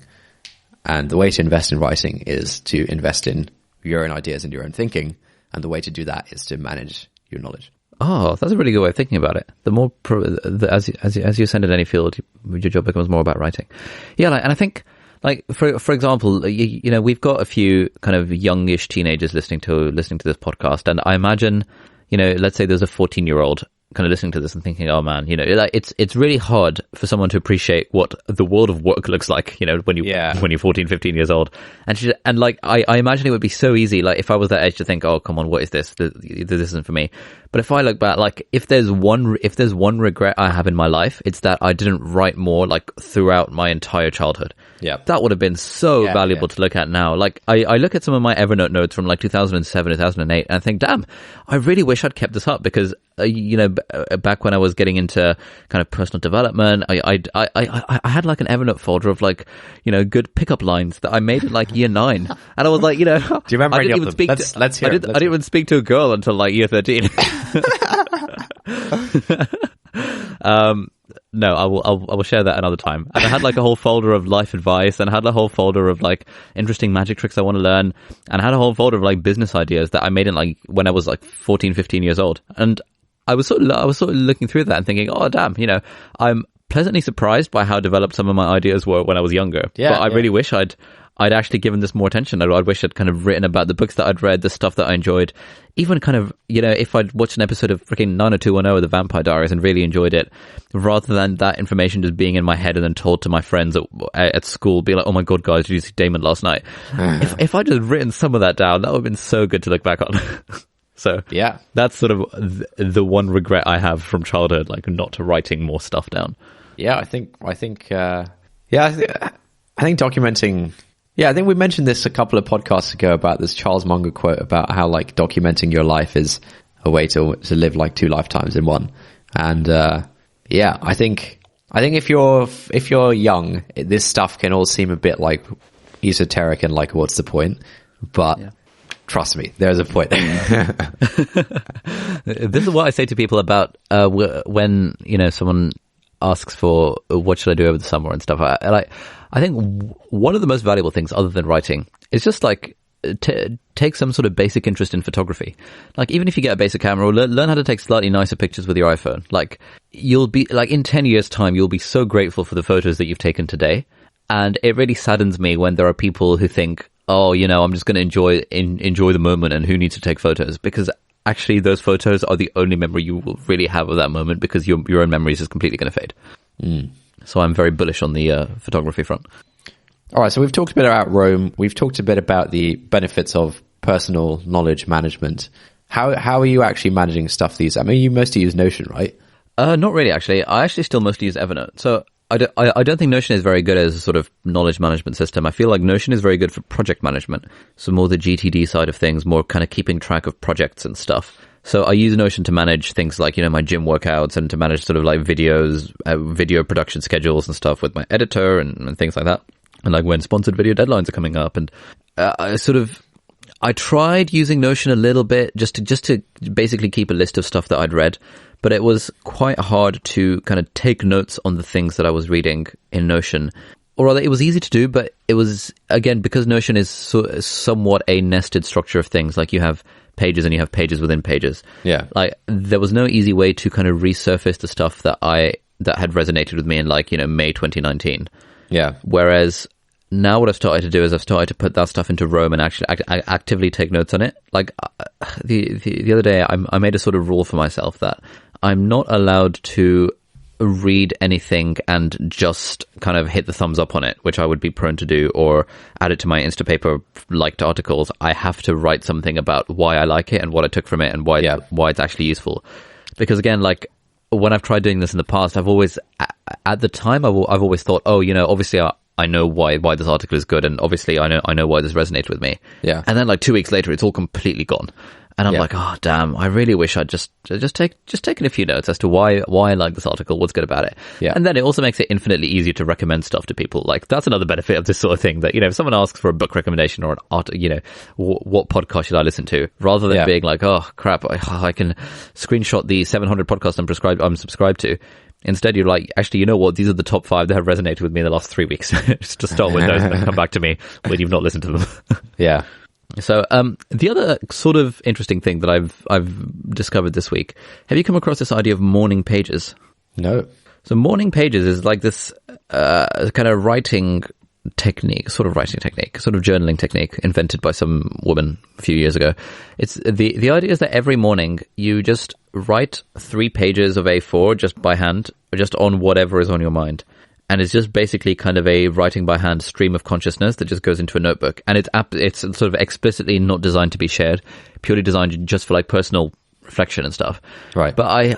And the way to invest in writing is to invest in your own ideas and your own thinking. And the way to do that is to manage your knowledge. Oh, that's a really good way of thinking about it. The more, as you ascend in any field, your job becomes more about writing. Yeah, and I think, for example, we've got a few kind of youngish teenagers listening to this podcast, and I imagine, let's say there's a 14-year-old kind of listening to this and thinking, oh man, it's really hard for someone to appreciate what the world of work looks like, when you're 14, 15 years old. And I imagine it would be so easy, like if I was that age, to think, oh, come on, what is this? This isn't for me. But if I look back, if there's one regret I have in my life, it's that I didn't write more throughout my entire childhood. Yeah. That would have been so valuable to look at now. I look at some of my Evernote notes from 2007, 2008, and I think, damn, I really wish I'd kept this up because, back when I was getting into kind of personal development, I had an Evernote folder of good pickup lines that I made in year 9. And I was do you remember any of them? Let's hear it. I didn't even speak to a girl until year 13. No, I will share that another time. And I had a whole folder of life advice, and I had a whole folder of interesting magic tricks I want to learn, and I had a whole folder of business ideas that I made in when I was 14, 15 years old. And I was sort of looking through that and thinking, oh damn, I'm pleasantly surprised by how developed some of my ideas were when I was younger. Yeah, but I really wish I'd actually given this more attention. I wish I'd kind of written about the books that I'd read, the stuff that I enjoyed. Even kind of, if I'd watched an episode of freaking 90210 of the Vampire Diaries and really enjoyed it, rather than that information just being in my head and then told to my friends at school, be like, oh my god, guys, did you see Damon last night? If I'd just written some of that down, that would have been so good to look back on. So yeah, that's sort of the one regret I have from childhood, not writing more stuff down. Yeah, I think documenting. Yeah, I think we mentioned this a couple of podcasts ago about this Charles Munger quote about how documenting your life is a way to live 2 lifetimes in one. And yeah, I think if you're young, this stuff can all seem a bit like esoteric and like, what's the point? But trust me, there's a point. This is what I say to people about when someone asks for what should I do over the summer and stuff. I think one of the most valuable things, other than writing, is just like take some sort of basic interest in photography. Like, even if you get a basic camera, or learn how to take slightly nicer pictures with your iPhone. Like, you'll be like, in 10 years' time, you'll be so grateful for the photos that you've taken today. And it really saddens me when there are people who think, oh, I'm just going to enjoy the moment, and who needs to take photos? Because actually, those photos are the only memory you will really have of that moment, because your own memory is just completely going to fade. So I'm very bullish on the photography front. All right, so we've talked a bit about Rome. We've talked a bit about the benefits of personal knowledge management. How are you actually managing stuff these? I mean, you mostly use Notion, right? Not really, actually. I actually still mostly use Evernote. So I don't think Notion is very good as a sort of knowledge management system. I feel like Notion is very good for project management. So more the GTD side of things, more kind of keeping track of projects and stuff. So I use Notion to manage things like, my gym workouts, and to manage sort of like videos, video production schedules and stuff with my editor and things like that. And like when sponsored video deadlines are coming up. And I tried using Notion a little bit just to basically keep a list of stuff that I'd read. But it was quite hard to kind of take notes on the things that I was reading in Notion. Or rather, it was easy to do, but it was, again, because Notion is somewhat a nested structure of things. Like, you have pages and you have pages within pages. Yeah. Like, there was no easy way to kind of resurface the stuff that had resonated with me in, like, May 2019. Yeah. Whereas now what I've started to do is I've started to put that stuff into Rome and actually actively take notes on it. Like, the other day, I made a sort of rule for myself that I'm not allowed to read anything and just kind of hit the thumbs up on it, which I would be prone to do, or add it to my Instapaper liked articles. I have to write something about why I like it and what I took from it, and why it's actually useful. Because again, like, when I've tried doing this in the past, I've always, at the time, I've always thought, oh, obviously I know why this article is good, and obviously I know why this resonated with me. Yeah. And then like 2 weeks later, it's all completely gone. And I'm like, oh, damn, I really wish I'd just taken a few notes as to why I like this article, what's good about it. Yeah. And then it also makes it infinitely easier to recommend stuff to people. Like, that's another benefit of this sort of thing, that, if someone asks for a book recommendation or an art, what podcast should I listen to? Rather than being like, oh, crap, I can screenshot the 700 podcasts I'm subscribed to. Instead, you're like, actually, you know what? These are the top 5 that have resonated with me in the last 3 weeks. Just start with those and then come back to me when you've not listened to them. Yeah. So, the other sort of interesting thing that I've discovered this week, have you come across this idea of morning pages? No. So morning pages is like this, kind of writing technique, sort of journaling technique invented by some woman a few years ago. It's the idea is that every morning you just write 3 pages of A4 just by hand, just on whatever is on your mind. And it's just basically kind of a writing by hand stream of consciousness that just goes into a notebook. And it's sort of explicitly not designed to be shared, purely designed just for like personal reflection and stuff. Right. But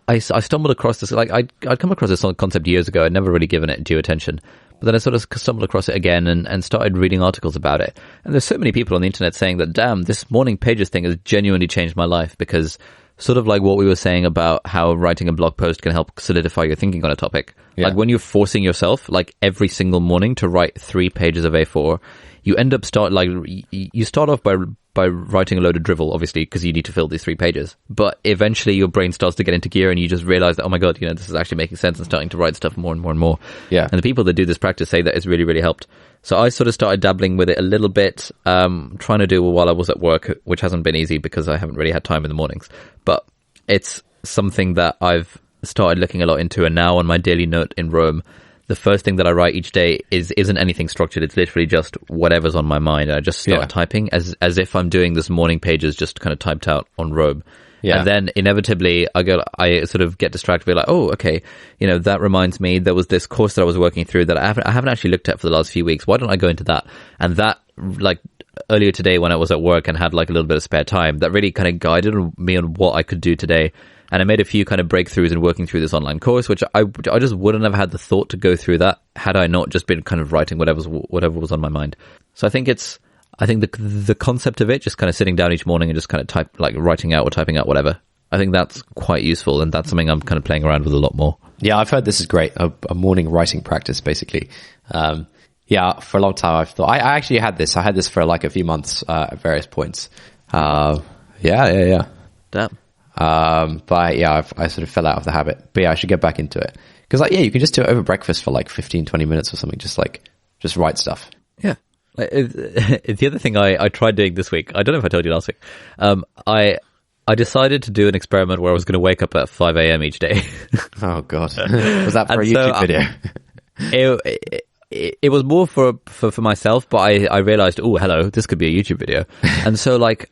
I stumbled across this, like I'd come across this concept years ago. I'd never really given it due attention. But then I sort of stumbled across it again and started reading articles about it. And there's so many people on the internet saying that, damn, this morning pages thing has genuinely changed my life, because sort of like what we were saying about how writing a blog post can help solidify your thinking on a topic. Yeah. Like when you're forcing yourself, like every single morning, to write 3 pages of A4, you end up you start off by writing a load of drivel, obviously, because you need to fill these 3 pages. But eventually your brain starts to get into gear and you just realize that, oh my God, this is actually making sense, and starting to write stuff more and more and more. Yeah. And the people that do this practice say that it's really, really helped. So I sort of started dabbling with it a little bit, trying to do it while I was at work, which hasn't been easy because I haven't really had time in the mornings. But it's something that I've started looking a lot into. And now on my daily note in Rome, the first thing that I write each day isn't anything structured. It's literally just whatever's on my mind. And I just start typing as if I'm doing this morning pages just kind of typed out on Rome. Yeah. And then inevitably I sort of get distracted, be like, oh, okay, that reminds me, there was this course that I was working through that I haven't actually looked at for the last few weeks. Why don't I go into that? And that, like, earlier today when I was at work and had like a little bit of spare time, that really kind of guided me on what I could do today. And I made a few kind of breakthroughs in working through this online course, which I just wouldn't have had the thought to go through that had I not just been kind of writing whatever was on my mind. So I think the concept of it, just kind of sitting down each morning and just kind of writing out or typing out whatever, I think that's quite useful, and that's something I'm kind of playing around with a lot more. Yeah, I've heard this is great. A morning writing practice, basically. Yeah, for a long time I've thought, I actually had this. I had this for like a few months at various points. Yeah. Damn. But yeah, I sort of fell out of the habit. But yeah, I should get back into it. Because like, yeah, you can just do it over breakfast for like 15, 20 minutes or something. Just write stuff. Yeah. The other thing I tried doing this week, I don't know if I told you last week, I decided to do an experiment where I was going to wake up at 5 a.m. each day. Oh, God. Was that for a YouTube video? It was more for myself, but I realized, oh, hello, this could be a YouTube video. And so like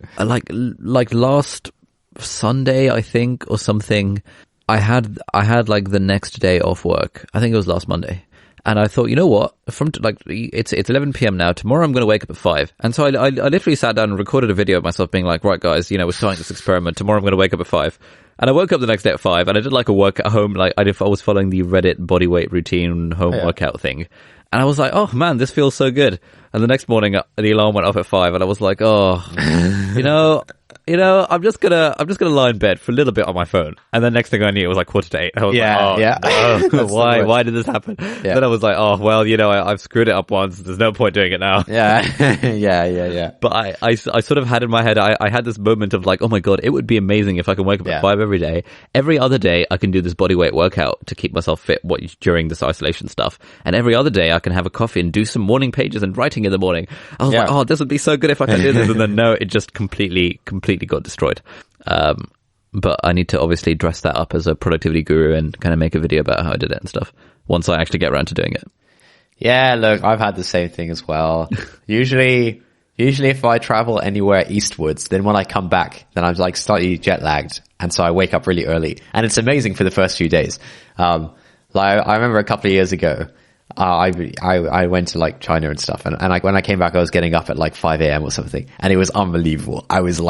last Sunday, I think, or something, I had like the next day off work. I think it was last Monday. And I thought, you know what? It's 11 p.m. now. Tomorrow I'm going to wake up at 5. And so I literally sat down and recorded a video of myself being like, right, guys, we're starting this experiment. Tomorrow I'm going to wake up at 5. And I woke up the next day at 5, and I did like a work at home. Like I was following the Reddit bodyweight routine home workout thing. And I was like, oh man, this feels so good. And the next morning, the alarm went off at 5, and I was like, oh, I'm just gonna lie in bed for a little bit on my phone. And then next thing I knew, it was like 7:45. I was like, oh, no, why did this happen? Yeah. Then I was like, oh, well, I've screwed it up once. There's no point doing it now. Yeah. But I sort of had in my head, I had this moment of like, oh my God, it would be amazing if I can wake up at 5 every day. Every other day, I can do this bodyweight workout to keep myself fit during this isolation stuff. And every other day, I can have a coffee and do some morning pages and writing in the morning. I was like, oh, this would be so good if I could do this. And then no, it just completely got destroyed. But I need to obviously dress that up as a productivity guru and kind of make a video about how I did it and stuff once I actually get around to doing it. Yeah, look, I've had the same thing as well. Usually if I travel anywhere eastwards, then when I come back, then I'm like slightly jet lagged. And so I wake up really early, and it's amazing for the first few days. Like I remember a couple of years ago, I went to like China and stuff, and like when I came back, I was getting up at like 5 a.m. or something, and it was unbelievable. I was so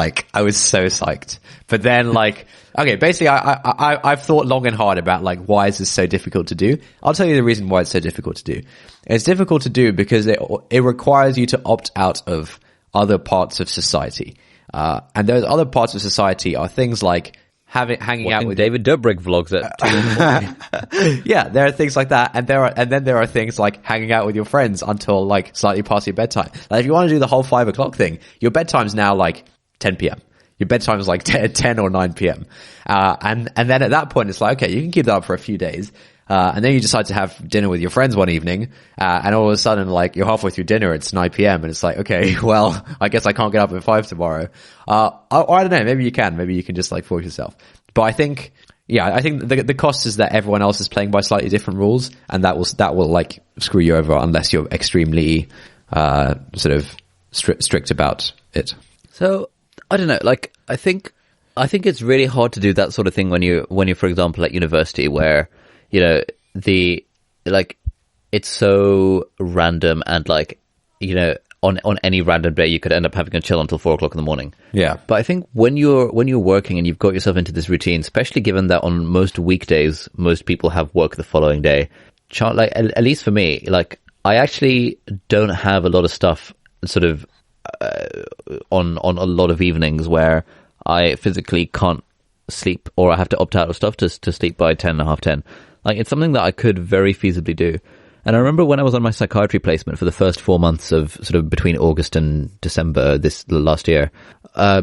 psyched. But then like, okay, basically I've thought long and hard about like, why is this so difficult to do? I'll tell you the reason why it's so difficult to do. It's difficult to do because it requires you to opt out of other parts of society. And those other parts of society are things like hanging out with David Dobrik vlogs at 2 in the morning. Yeah, there are things like that, and then there are things like hanging out with your friends until like slightly past your bedtime. Like if you want to do the whole 5 o'clock thing, your bedtime's now like 10 p.m. Your bedtime is like 10 or 9 p.m. And then at that point, it's like, okay, you can keep that up for a few days. And then you decide to have dinner with your friends one evening, and all of a sudden, like, you're halfway through dinner, it's 9 p.m., and it's like, okay, well, I guess I can't get up at 5 tomorrow. I don't know, maybe you can just, like, force yourself. But I think the cost is that everyone else is playing by slightly different rules, and that will, like, screw you over unless you're extremely, sort of strict about it. So, I don't know, like, I think it's really hard to do that sort of thing when you're, for example, at university where, it's so random, and like, on any random day you could end up having a chill until 4 o'clock in the morning. Yeah. But I think when you're working and you've got yourself into this routine, especially given that on most weekdays, most people have work the following day, like, at least for me, like, I actually don't have a lot of stuff sort of, on a lot of evenings where I physically can't sleep, or I have to opt out of stuff to sleep by 10, half 10. Like, it's something that I could very feasibly do. And I remember when I was on my psychiatry placement for the first 4 months of sort of between August and December this last year,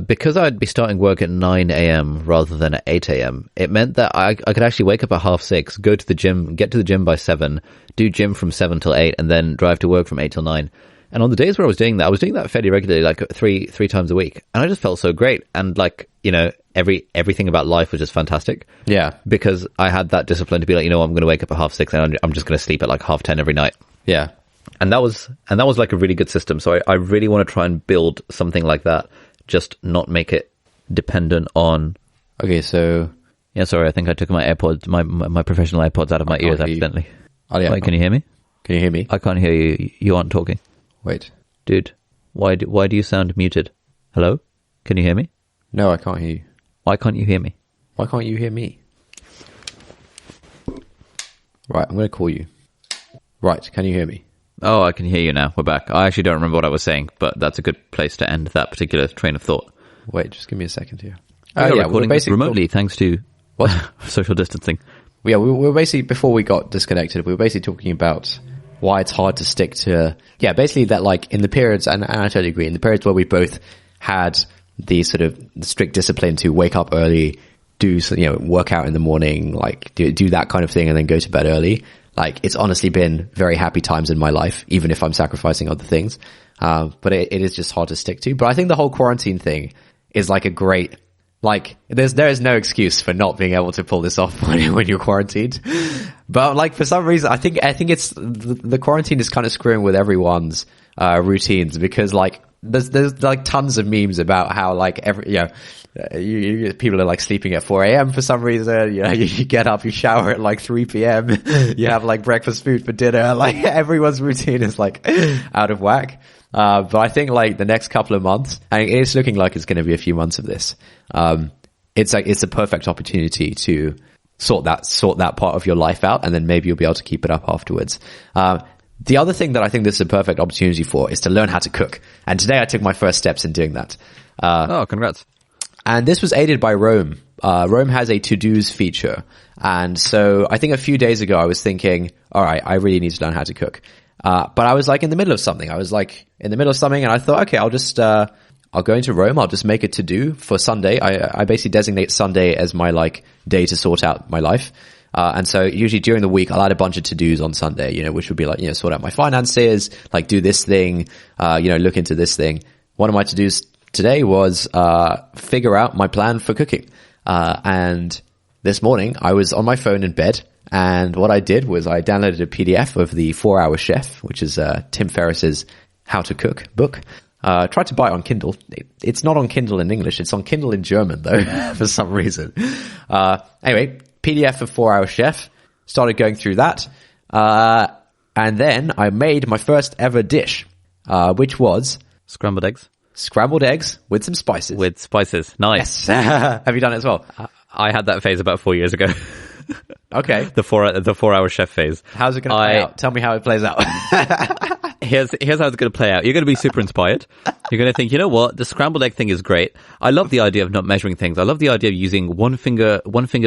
because I'd be starting work at 9 a.m. rather than at 8 a.m., it meant that I could actually wake up at 6:30, go to the gym, get to the gym by 7, do gym from 7 till 8, and then drive to work from 8 till 9. And on the days where I was doing that fairly regularly, like three times a week. And I just felt so great. And like, everything about life was just fantastic. Yeah. Because I had that discipline to be like, I'm going to wake up at 6:30 and I'm just going to sleep at like 10:30 every night. Yeah. And that was like a really good system. So I really want to try and build something like that, just not make it dependent on. Okay. So. Yeah. Sorry. I think I took my AirPods, my professional AirPods out of my ears accidentally. Oh, yeah. Wait, can you hear me? Can you hear me? I can't hear you. You aren't talking. Wait. Dude, why do you sound muted? Hello? Can you hear me? No, I can't hear you. Why can't you hear me? Why can't you hear me? Right, I'm going to call you. Right, can you hear me? Oh, I can hear you now. We're back. I actually don't remember what I was saying, but that's a good place to end that particular train of thought. Wait, just give me a second here. We are we're recording this basically remotely thanks to What? social distancing. Yeah, we were basically, before we got disconnected, we were basically talking about why it's hard to stick to, basically that like in the periods, and I totally agree, in the periods where we both had the sort of strict discipline to wake up early, do, work out in the morning, like do that kind of thing and then go to bed early. Like it's honestly been very happy times in my life, even if I'm sacrificing other things. But it is just hard to stick to. But I think the whole quarantine thing is like a great, like there is no excuse for not being able to pull this off when you're quarantined. But like for some reason, I think it's the quarantine is kind of screwing with everyone's routines, because like there's like tons of memes about how like people are like sleeping at 4 a.m. for some reason. You get up, you shower at like 3 p.m. You have like breakfast food for dinner. Like everyone's routine is like out of whack. But I think like the next couple of months, and it's looking like it's going to be a few months of this. It's a perfect opportunity to sort that part of your life out, and then maybe you'll be able to keep it up afterwards. The other thing that I think this is a perfect opportunity for is to learn how to cook. And today I took my first steps in doing that. Congrats. And this was aided by Rome. Rome has a to-dos feature. And so I think a few days ago I was thinking, all right, I really need to learn how to cook. But I was like in the middle of something. And I thought, okay, I'll go into Rome. I'll just make a to-do for Sunday. I basically designate Sunday as my like day to sort out my life. And so usually during the week, I'll add a bunch of to-dos on Sunday, which would be like, sort out my finances, like do this thing, look into this thing. One of my to-dos today was, figure out my plan for cooking. And this morning I was on my phone in bed, and what I did was I downloaded a PDF of the 4-Hour Chef, which is, Tim Ferriss's How to Cook book. Tried to buy it on Kindle. It's not on Kindle in English. It's on Kindle in German though, for some reason. Anyway, PDF of 4-Hour Chef. Started going through that. And then I made my first ever dish, which was scrambled eggs. Scrambled eggs with some spices. With spices. Nice. Yes. Have you done it as well? I had that phase about 4 years ago. Okay. The 4-hour chef phase. How's it going to play out? Tell me how it plays out. Here's how it's going to play out. You're going to be super inspired. You're going to think, you know what? The scrambled egg thing is great. I love the idea of not measuring things. I love the idea of using one finger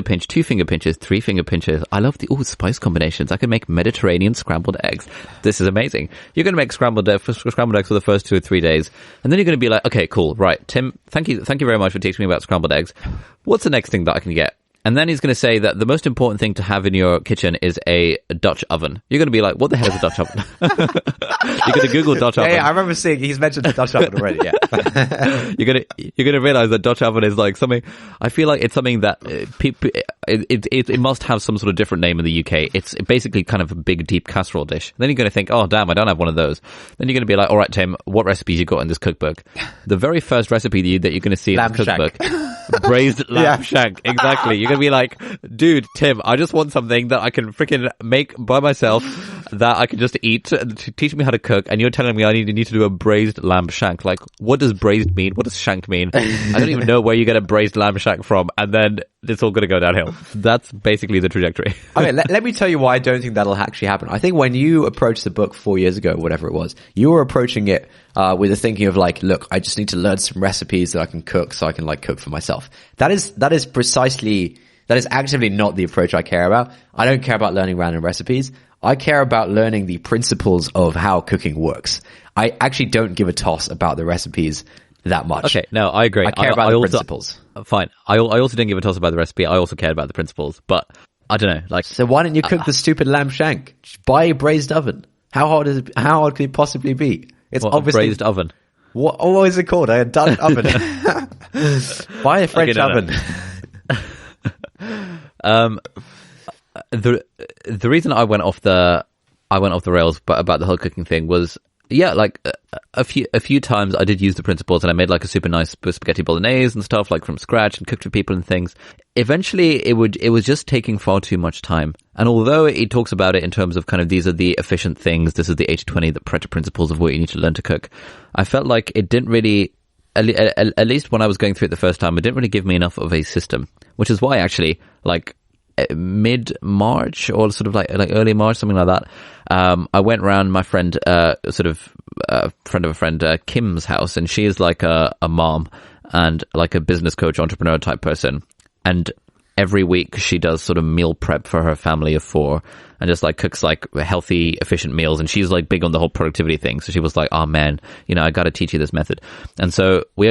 pinch, 2 finger pinches, 3 finger pinches. I love the spice combinations. I can make Mediterranean scrambled eggs. This is amazing. You're going to make scrambled eggs for the first 2 or 3 days. And then you're going to be like, okay, cool. Right. Tim, thank you very much for teaching me about scrambled eggs. What's the next thing that I can get? And then he's going to say that the most important thing to have in your kitchen is a Dutch oven. You're going to be like, what the hell is a Dutch oven? You're going to Google Dutch oven. Yeah, I remember seeing, he's mentioned the Dutch oven already, yeah. You're going to realize that Dutch oven is like something, I feel like it's something that it must have some sort of different name in the UK. It's basically kind of a big, deep casserole dish. Then you're going to think, oh damn, I don't have one of those. Then you're going to be like, all right, Tim, what recipes you got in this cookbook? The very first recipe that you're going to see in this cookbook. Braised lamb shank. Exactly. You're going to be like, dude, Tim, I just want something that I can freaking make by myself that I can just eat to teach me how to cook. And you're telling me I need to do a braised lamb shank. Like, what does braised mean? What does shank mean? I don't even know where you get a braised lamb shank from. And then it's all going to go downhill. That's basically the trajectory. Okay, let me tell you why I don't think that'll actually happen. I think when you approached the book 4 years ago, whatever it was, you were approaching it with the thinking of like, look, I just need to learn some recipes that I can cook so I can like cook for myself. That is actively not the approach I care about. I don't care about learning random recipes. I care about learning the principles of how cooking works. I actually don't give a toss about the recipes that much. Okay, no, I agree. I care about the principles. Fine. I also didn't give a toss about the recipe. I also cared about the principles, but I don't know. Like, so why don't you cook the stupid lamb shank? Just buy a braised oven. How hard could it possibly be? It's obviously a braised oven. What is it called? A Dutch oven. Buy a French oven. The reason I went off the rails about the whole cooking thing was, like a few times I did use the principles, and I made like a super nice spaghetti bolognese and stuff like from scratch and cooked for people and things. Eventually it was just taking far too much time. And although it talks about it in terms of kind of these are the efficient things, this is the 80-20, the Pareto principles of what you need to learn to cook, I felt like it didn't really, at least when I was going through it the first time, it didn't really give me enough of a system, which is why actually like mid-March or sort of like early March, something like that, I went around my friend, friend of a friend, Kim's house, and she is like a mom. and like a business coach, entrepreneur type person. And every week she does sort of meal prep for her family of 4 and just like cooks like healthy, efficient meals. And she's like big on the whole productivity thing. So she was like, oh man, you know, I got to teach you this method. And so we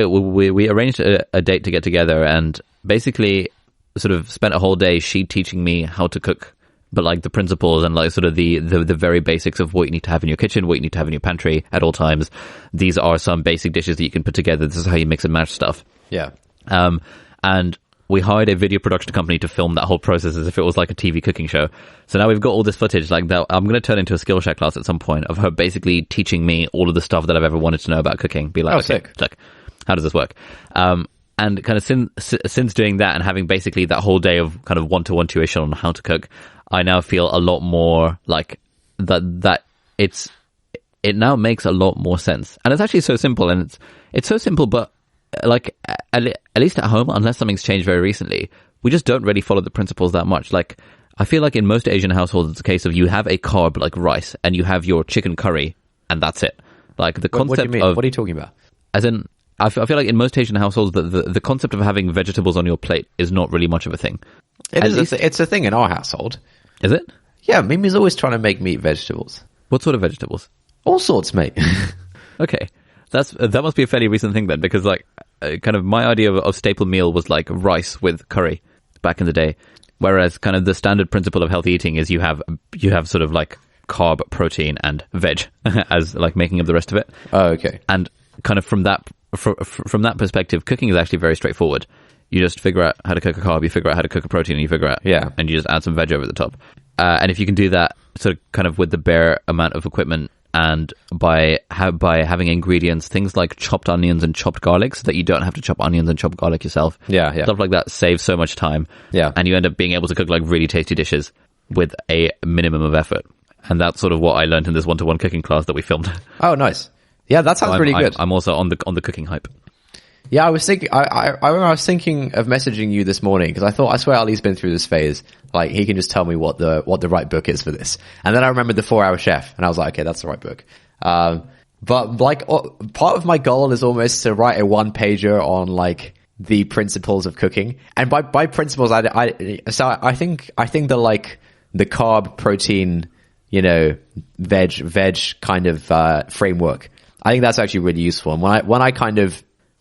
arranged a date to get together and basically sort of spent a whole day she teaching me how to cook, but like the principles and like sort of the very basics of what you need to have in your kitchen, what you need to have in your pantry at all times. These are some basic dishes that you can put together. This is how you mix and match stuff. Yeah. And we hired a video production company to film that whole process as if it was like a TV cooking show. So now we've got all this footage like that. I'm going to turn into a Skillshare class at some point of her basically teaching me all of the stuff that I've ever wanted to know about cooking. Be like, okay, look, how does this work? And kind of since doing that and having basically that whole day of kind of one-to-one tuition on how to cook, I now feel a lot more like that it now makes a lot more sense. And it's actually so simple, and it's so simple, but like at least at home, unless something's changed very recently, we just don't really follow the principles that much. Like I feel like in most Asian households, it's a case of you have a carb like rice and you have your chicken curry and that's it. Like the concept what do you mean? of, what are you talking about? As in, I feel like in most Asian households, the concept of having vegetables on your plate is not really much of a thing. It's a thing in our household. Is it? Yeah, Mimi's always trying to make me eat vegetables. What sort of vegetables? All sorts, mate. Okay. That must be a fairly recent thing then, because like kind of my idea of staple meal was like rice with curry back in the day, whereas kind of the standard principle of healthy eating is you have sort of like carb, protein, and veg as like making up the rest of it. Oh, okay. And kind of from that perspective, cooking is actually very straightforward. You just figure out how to cook a carb, you figure out how to cook a protein, and you figure out, and you just add some veg over the top. And if you can do that sort of kind of with the bare amount of equipment and by having ingredients, things like chopped onions and chopped garlic, so that you don't have to chop onions and chop garlic yourself. Yeah. Stuff like that saves so much time. Yeah. And you end up being able to cook like really tasty dishes with a minimum of effort. And that's sort of what I learned in this one-to-one cooking class that we filmed. Oh, nice. Yeah, that sounds really good. I'm also on the cooking hype. Yeah, I was thinking. I was thinking of messaging you this morning because I swear Ali's been through this phase. Like he can just tell me what the right book is for this. And then I remembered the 4 Hour Chef, and I was like, okay, that's the right book. But like part of my goal is almost to write a 1-pager on like the principles of cooking. And by principles, I think the like the carb, protein, you know, veg kind of framework. I think that's actually really useful. And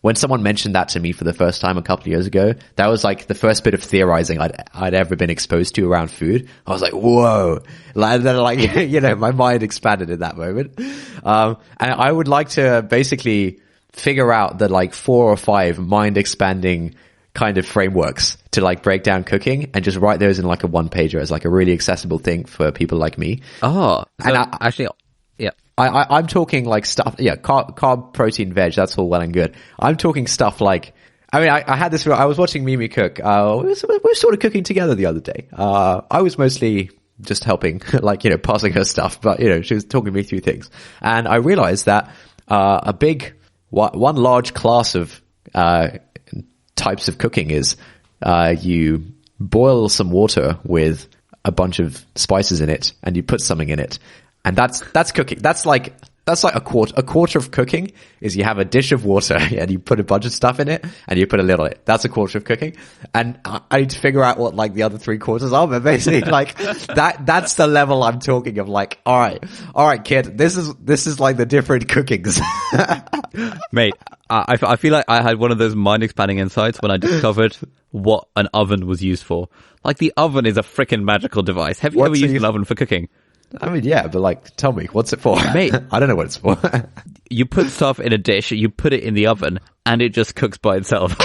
when someone mentioned that to me for the first time a couple of years ago, that was like the first bit of theorizing I'd ever been exposed to around food. I was like, whoa. And then like, you know, my mind expanded in that moment. And I would like to basically figure out the like 4 or 5 mind expanding kind of frameworks to like break down cooking and just write those in like a 1-pager as like a really accessible thing for people like me. Oh, so and I'm talking like stuff, carb, protein, veg, that's all well and good. I'm talking stuff like, I mean, I had this, I was watching Mimi cook. We were sort of cooking together the other day. I was mostly just helping, like, you know, passing her stuff, but, you know, she was talking me through things. And I realized that, one large class of, types of cooking is, you boil some water with a bunch of spices in it and you put something in it. And that's cooking. That's like a quarter of cooking is you have a dish of water and you put a bunch of stuff in it and you put a lid on it. That's a quarter of cooking. And I need to figure out what like the other 3 quarters are, but basically like that's the level I'm talking of. Like, all right, kid, this is like the different cookings. Mate, I feel like I had one of those mind expanding insights when I discovered what an oven was used for. Like the oven is a freaking magical device. Have you ever used an oven for cooking? I mean, yeah, but like, tell me, what's it for? Mate, I don't know what it's for. You put stuff in a dish, you put it in the oven, and it just cooks by itself.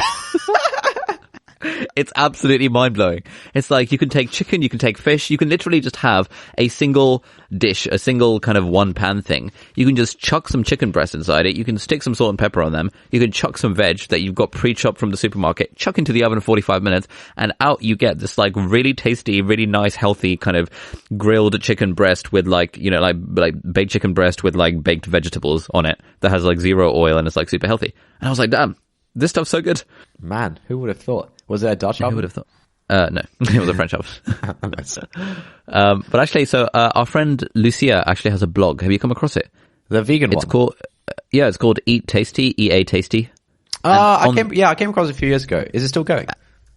It's absolutely mind-blowing. It's like you can take chicken, you can take fish, you can literally just have a single dish, a single kind of one-pan thing. You can just chuck some chicken breast inside it, you can stick some salt and pepper on them, you can chuck some veg that you've got pre-chopped from the supermarket, chuck into the oven for 45 minutes, and out you get this like really tasty, really nice, healthy kind of grilled chicken breast with like, you know, like baked chicken breast with like baked vegetables on it that has like 0 oil and it's like super healthy. And I was like, damn, this stuff's so good. Man, who would have thought? Was it a Dutch oven? Who would have thought? No, it was a French oven. But actually, so our friend Lucia actually has a blog. Have you come across it? The vegan one? It's called Eat Tasty, EA Tasty. I came across it a few years ago. Is it still going?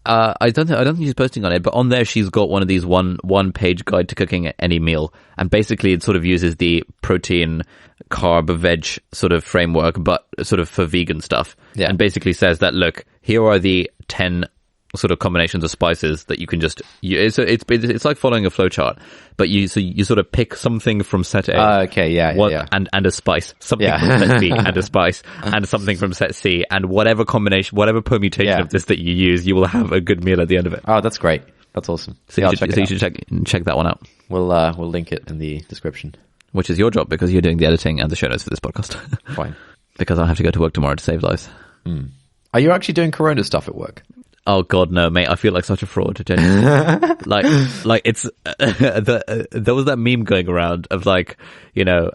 I don't think she's posting on it, but on there she's got one of these one page guide to cooking any meal, and basically it sort of uses the protein, carb, veg sort of framework, but sort of for vegan stuff. Yeah. And basically says that, look, here are the 10 sort of combinations of spices that you can just it's like following a flowchart, but you sort of pick something from set A. Okay, yeah. And a spice, something from set B, and a spice, and something from set C, and whatever combination, whatever permutation of this that you use, you will have a good meal at the end of it. Oh, that's great. That's awesome. So you should check that one out. We'll link it in the description. Which is your job, because you're doing the editing and the show notes for this podcast. Fine. Because I have to go to work tomorrow to save lives. Are you actually doing Corona stuff at work? Oh God, no, mate! I feel like such a fraud. Genuinely. like it's there was that meme going around of like, you know,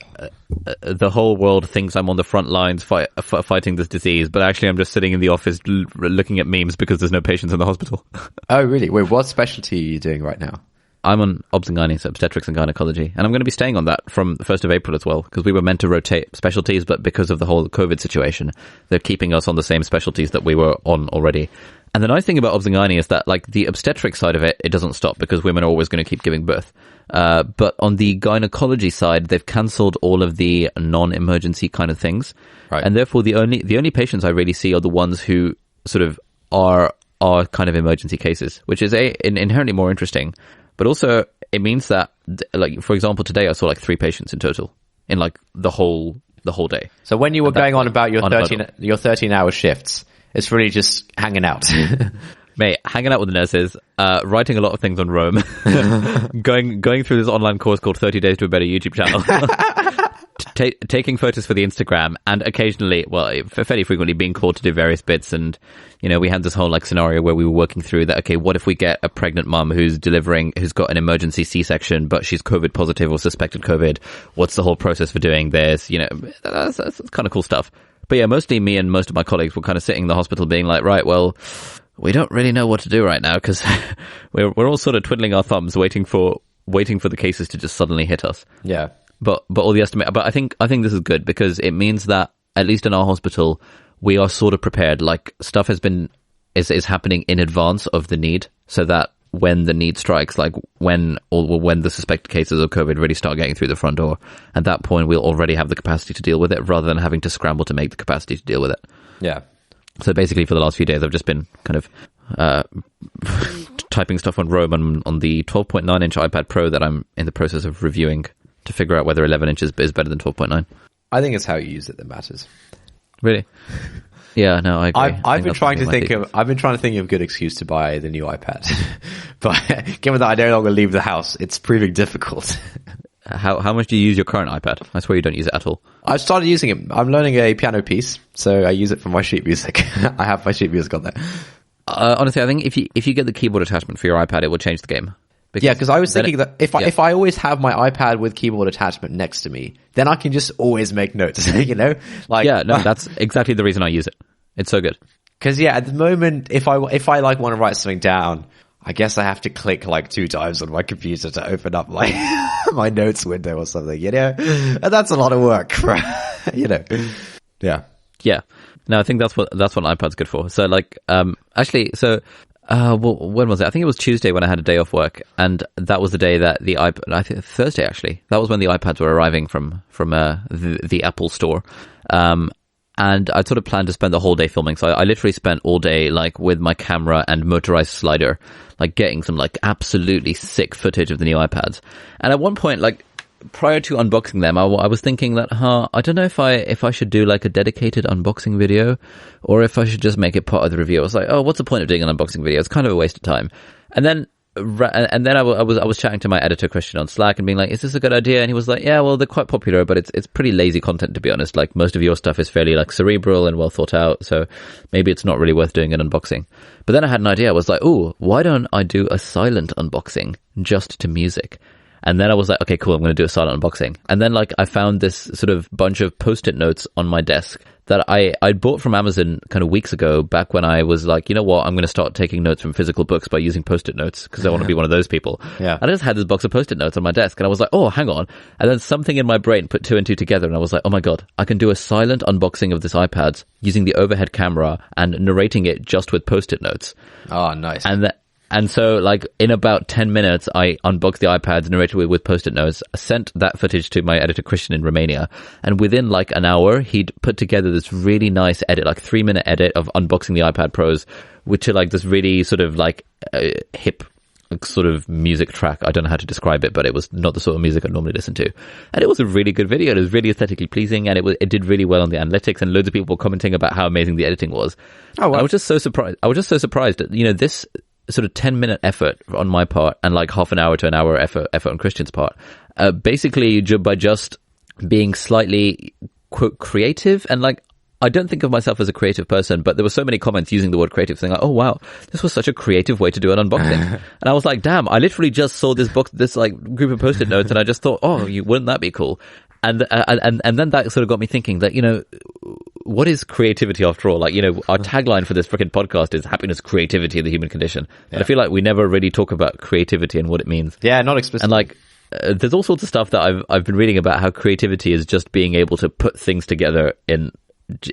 the whole world thinks I'm on the front lines fighting this disease, but actually I'm just sitting in the office looking at memes because there's no patients in the hospital. Oh, really? Wait, what specialty are you doing right now? I'm on obs and gynae, so obstetrics and gynecology, and I'm going to be staying on that from the 1st of April as well, because we were meant to rotate specialties, but because of the whole COVID situation, they're keeping us on the same specialties that we were on already. And the nice thing about obs and gynae is that, like, the obstetric side of it, it doesn't stop because women are always going to keep giving birth. But on the gynecology side, they've cancelled all of the non-emergency kind of things. Right. And therefore the only patients I really see are the ones who sort of are kind of emergency cases, which is inherently more interesting. But also it means that, like, for example, today I saw like 3 patients in total in like the whole day. So when you were going on about your 13-hour shifts, it's really just hanging out. Mate, hanging out with the nurses, writing a lot of things on Rome, going through this online course called 30 Days to a Better YouTube channel, taking photos for the Instagram, and occasionally, well, fairly frequently being called to do various bits. And, you know, we had this whole like scenario where we were working through that, okay, what if we get a pregnant mum who's got an emergency C-section, but she's COVID positive or suspected COVID? What's the whole process for doing this? You know, that's kind of cool stuff. But yeah, mostly me and most of my colleagues were kind of sitting in the hospital being like, right, well, we don't really know what to do right now because we're all sort of twiddling our thumbs, waiting for the cases to just suddenly hit us. Yeah. But all the estimate. But I think this is good because it means that at least in our hospital we are sort of prepared. Like, stuff is happening in advance of the need, so that when the need strikes, like when the suspected cases of COVID really start getting through the front door, at that point we'll already have the capacity to deal with it rather than having to scramble to make the capacity to deal with it. Yeah. So basically for the last few days I've just been kind of typing stuff on Rome on the 12.9 inch iPad Pro that I'm in the process of reviewing to figure out whether 11 inches is better than 12.9. I think it's how you use it that matters. Really? Yeah, no, I agree. I've been trying to think of a good excuse to buy the new iPad, but given that I no longer leave the house, it's proving difficult. How much do you use your current iPad? I swear you don't use it at all. I've started using it. I'm learning a piano piece, so I use it for my sheet music. I have my sheet music on there. Honestly, I think if you get the keyboard attachment for your iPad, it will change the game. Because I was thinking that if I always have my iPad with keyboard attachment next to me, then I can just always make notes, you know? Like, yeah, no, that's exactly the reason I use it. It's so good. Because at the moment, if I like want to write something down, I guess I have to click like 2 times on my computer to open up my my notes window or something, you know? And that's a lot of work, you know? Yeah. Yeah. No, I think that's what iPad's good for. So like, actually, so. When was it? I think it was Tuesday when I had a day off work, and that was the day that the iPad. I think Thursday actually. That was when the iPads were arriving from the Apple store. And I sort of planned to spend the whole day filming. So I literally spent all day like with my camera and motorized slider, like getting some like absolutely sick footage of the new iPads. And at one point, like, prior to unboxing them, I was thinking that, I don't know if I should do like a dedicated unboxing video or if I should just make it part of the review. I was like, what's the point of doing an unboxing video? It's kind of a waste of time. And then I was chatting to my editor Christian on Slack and being like, is this a good idea? And he was like, yeah, well, they're quite popular, but it's pretty lazy content, to be honest. Like, most of your stuff is fairly like cerebral and well thought out, so maybe it's not really worth doing an unboxing. But then I had an idea. I was like, why don't I do a silent unboxing just to music? And then I was like, okay, cool, I'm going to do a silent unboxing. And then like I found this sort of bunch of post-it notes on my desk that I bought from Amazon kind of weeks ago, back when I was like, you know what, I'm going to start taking notes from physical books by using Post-it notes, because I want to be one of those people. Yeah. And I just had this box of Post-it notes on my desk, and I was like, oh, hang on. And then something in my brain put two and two together, and I was like, oh my God, I can do a silent unboxing of this iPad using the overhead camera and narrating it just with Post-it notes. Oh, nice. And so, like, in about 10 minutes, I unboxed the iPad, narrated it with Post-it notes, sent that footage to my editor, Christian, in Romania. And within, like, an hour, he'd put together this really nice edit, like 3-minute edit of unboxing the iPad Pros, which are like this really sort of like hip sort of music track. I don't know how to describe it, but it was not the sort of music I normally listen to. And it was a really good video. It was really aesthetically pleasing, and it did really well on the analytics, and loads of people were commenting about how amazing the editing was. Oh, wow. I was just so surprised that, you know, this sort of 10-minute effort on my part and like half an hour to an hour effort on Christian's part, basically by just being slightly, quote, creative. And like, I don't think of myself as a creative person, but there were so many comments using the word creative, saying like, oh wow, this was such a creative way to do an unboxing. And I was like, damn, I literally just saw this like group of Post-it notes, and I just thought, oh, wouldn't that be cool? And then that sort of got me thinking that, you know, what is creativity after all? Like, you know, our tagline for this freaking podcast is happiness, creativity, the human condition. But I feel like we never really talk about creativity and what it means. Yeah, not explicitly. And like, there's all sorts of stuff that I've been reading about how creativity is just being able to put things together in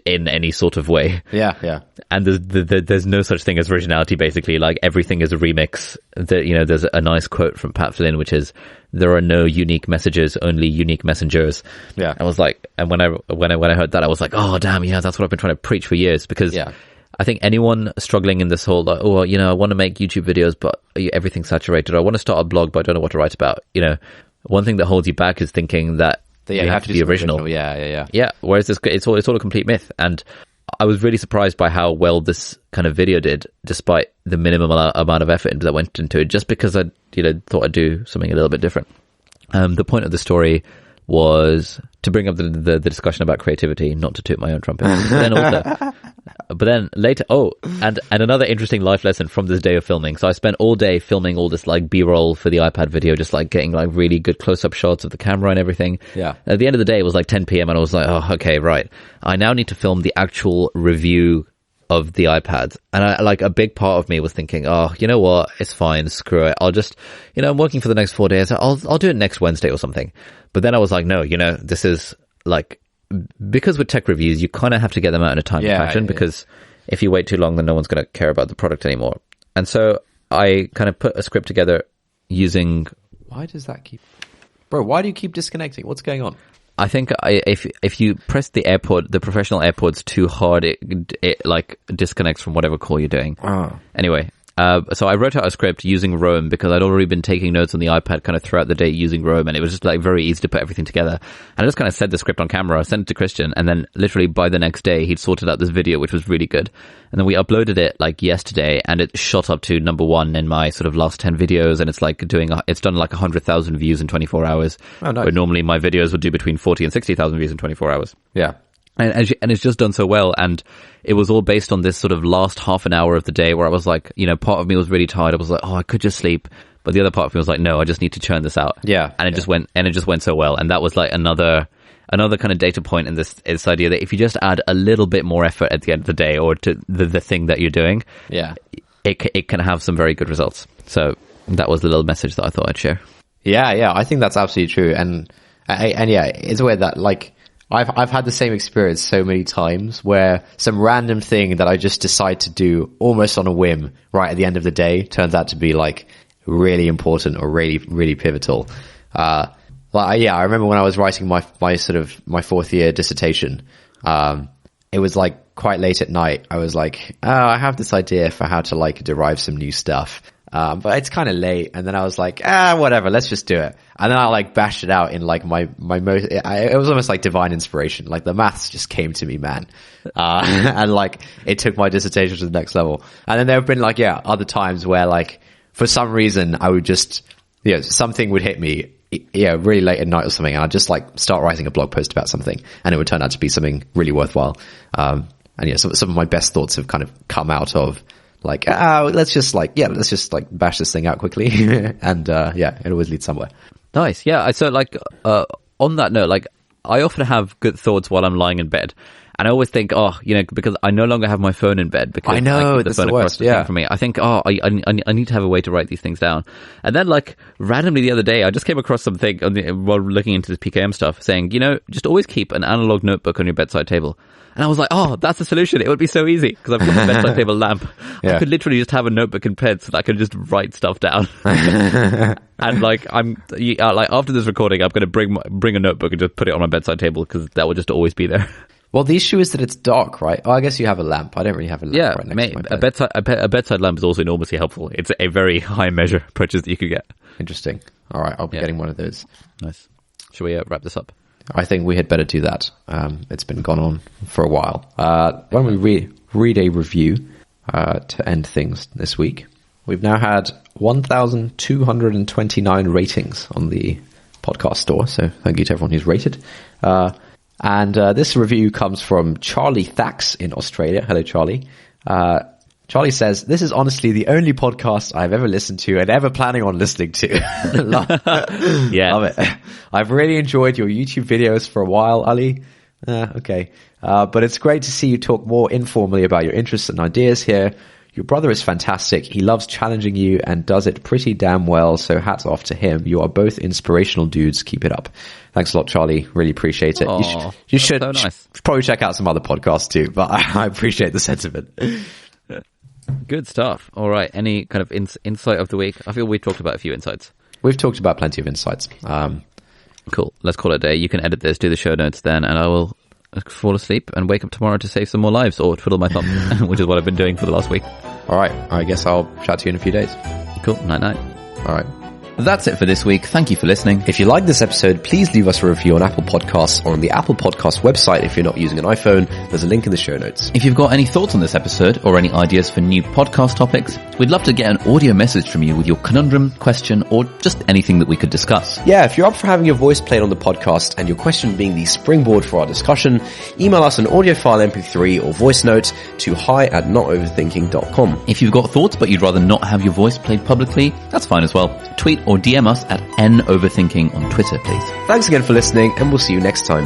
any sort of way. Yeah. And there's no such thing as originality, basically. Like, everything is a remix. You know, there's a nice quote from Pat Flynn, which is, there are no unique messages, only unique messengers. Yeah. I was like, and when I heard that, I was like, oh damn, yeah, that's what I've been trying to preach for years, because I think anyone struggling in this whole, like, oh, you know, I want to make YouTube videos, but everything's saturated. Or I want to start a blog, but I don't know what to write about. You know, one thing that holds you back is thinking that you have to be original. Yeah. Whereas it's all a complete myth. And I was really surprised by how well this kind of video did, despite the minimum amount of effort that went into it, just because I, you know, thought I'd do something a little bit different. The point of the story was to bring up the discussion about creativity, not to toot my own trumpet. But then later, and another interesting life lesson from this day of filming. So I spent all day filming all this like B-roll for the iPad video, just like getting like really good close-up shots of the camera and everything. Yeah. At the end of the day, it was like 10 p.m. and I was like, oh, okay, right. I now need to film the actual review of the iPad. And a big part of me was thinking, oh, you know what? It's fine. Screw it. I'll just, you know, I'm working for the next 4 days. I'll do it next Wednesday or something. But then I was like, no, you know, this is like, because with tech reviews, you kind of have to get them out in a timely fashion, because if you wait too long, then no one's going to care about the product anymore. And so I kind of put a script together using... Why does that keep... Bro, why do you keep disconnecting? What's going on? I think if you press the professional AirPods too hard, it like disconnects from whatever call you're doing. Oh. Anyway, so I wrote out a script using Roam, because I'd already been taking notes on the iPad kind of throughout the day using Roam, and it was just like very easy to put everything together. And I just kind of said the script on camera, sent it to Christian, and then literally by the next day he'd sorted out this video, which was really good. And then we uploaded it like yesterday, and it shot up to number 1 in my sort of last 10 videos, and it's like it's done like 100,000 views in 24 hours. Oh, nice. Where normally my videos would do between 40 and 60,000 views in 24 hours. Yeah. And it's just done so well, and it was all based on this sort of last half an hour of the day where I was like, you know, part of me was really tired. I was like, oh, I could just sleep, but the other part of me was like, no, I just need to churn this out. Yeah, and it just went so well, and that was like another kind of data point in this idea that if you just add a little bit more effort at the end of the day, or to the thing that you're doing, it can have some very good results. So that was the little message that I thought I'd share. Yeah, I think that's absolutely true, and yeah, it's weird that like. I've had the same experience so many times where some random thing that I just decide to do almost on a whim right at the end of the day turns out to be like really important or really, really pivotal. I remember when I was writing my fourth year dissertation, it was like quite late at night. I was like, oh, I have this idea for how to like derive some new stuff. But it's kind of late, and then I was like, whatever, let's just do it. And then I like bashed it out in like it was almost like divine inspiration. Like the maths just came to me, man. And like it took my dissertation to the next level. And then there have been like, other times where like for some reason I would just, something would hit me, really late at night or something. And I'd just like start writing a blog post about something, and it would turn out to be something really worthwhile. And some of my best thoughts have kind of come out of, like, let's just bash this thing out quickly. And, it always leads somewhere. Nice. Yeah. So like, on that note, like I often have good thoughts while I'm lying in bed. And I always think, because I no longer have my phone in bed because I know, keep the that's phone the across worst, the thing yeah. for me. I think, I need to have a way to write these things down. And then like randomly the other day, I just came across something while looking into this PKM stuff saying, just always keep an analog notebook on your bedside table. And I was like, oh, that's the solution. It would be so easy because I've got a bedside table lamp. Yeah. I could literally just have a notebook in bed so that I could just write stuff down. And like after this recording, I'm going to bring a notebook and just put it on my bedside table because that will just always be there. Well, the issue is that it's dark, right? Oh, I guess you have a lamp. I don't really have a lamp right next to my bed. A bedside lamp is also enormously helpful. It's a very high measure purchase that you could get. Interesting. All right, I'll be getting one of those. Nice. Shall we wrap this up? I think we had better do that. It's been gone on for a while. Why don't we read a review to end things this week? We've now had 1,229 ratings on the podcast store, so thank you to everyone who's rated. And this review comes from Charlie Thax in Australia. Hello, Charlie. Charlie says, "This is honestly the only podcast I've ever listened to and ever planning on listening to." Love it. I've really enjoyed your YouTube videos for a while, Ali. Okay. But it's great to see you talk more informally about your interests and ideas here. Your brother is fantastic. He loves challenging you and does it pretty damn well, so hats off to him. You are both inspirational dudes. Keep it up. Thanks a lot, Charlie. Really appreciate it. Aww, you should so nice. probably check out some other podcasts too, but I appreciate the sentiment. Good stuff. All right. Any kind of insight of the week? I feel we talked about a few insights. We've talked about plenty of insights. Cool. Let's call it a day. You can edit this, do the show notes then, and I will fall asleep and wake up tomorrow to save some more lives or twiddle my thumb, which is what I've been doing for the last week. All right. I guess I'll chat to you in a few days. Cool. Night-night. All right. That's it for this week. Thank you for listening. If you like this episode, please leave us a review on Apple Podcasts or on the Apple Podcasts website if you're not using an iPhone. There's a link in the show notes. If you've got any thoughts on this episode or any ideas for new podcast topics, we'd love to get an audio message from you with your conundrum, question, or just anything that we could discuss. Yeah, if you're up for having your voice played on the podcast and your question being the springboard for our discussion, email us an audio file MP3 or voice note to hi@notoverthinking.com. If you've got thoughts but you'd rather not have your voice played publicly, that's fine as well. Tweet or DM us at NOverthinking on Twitter, please. Thanks again for listening, and we'll see you next time.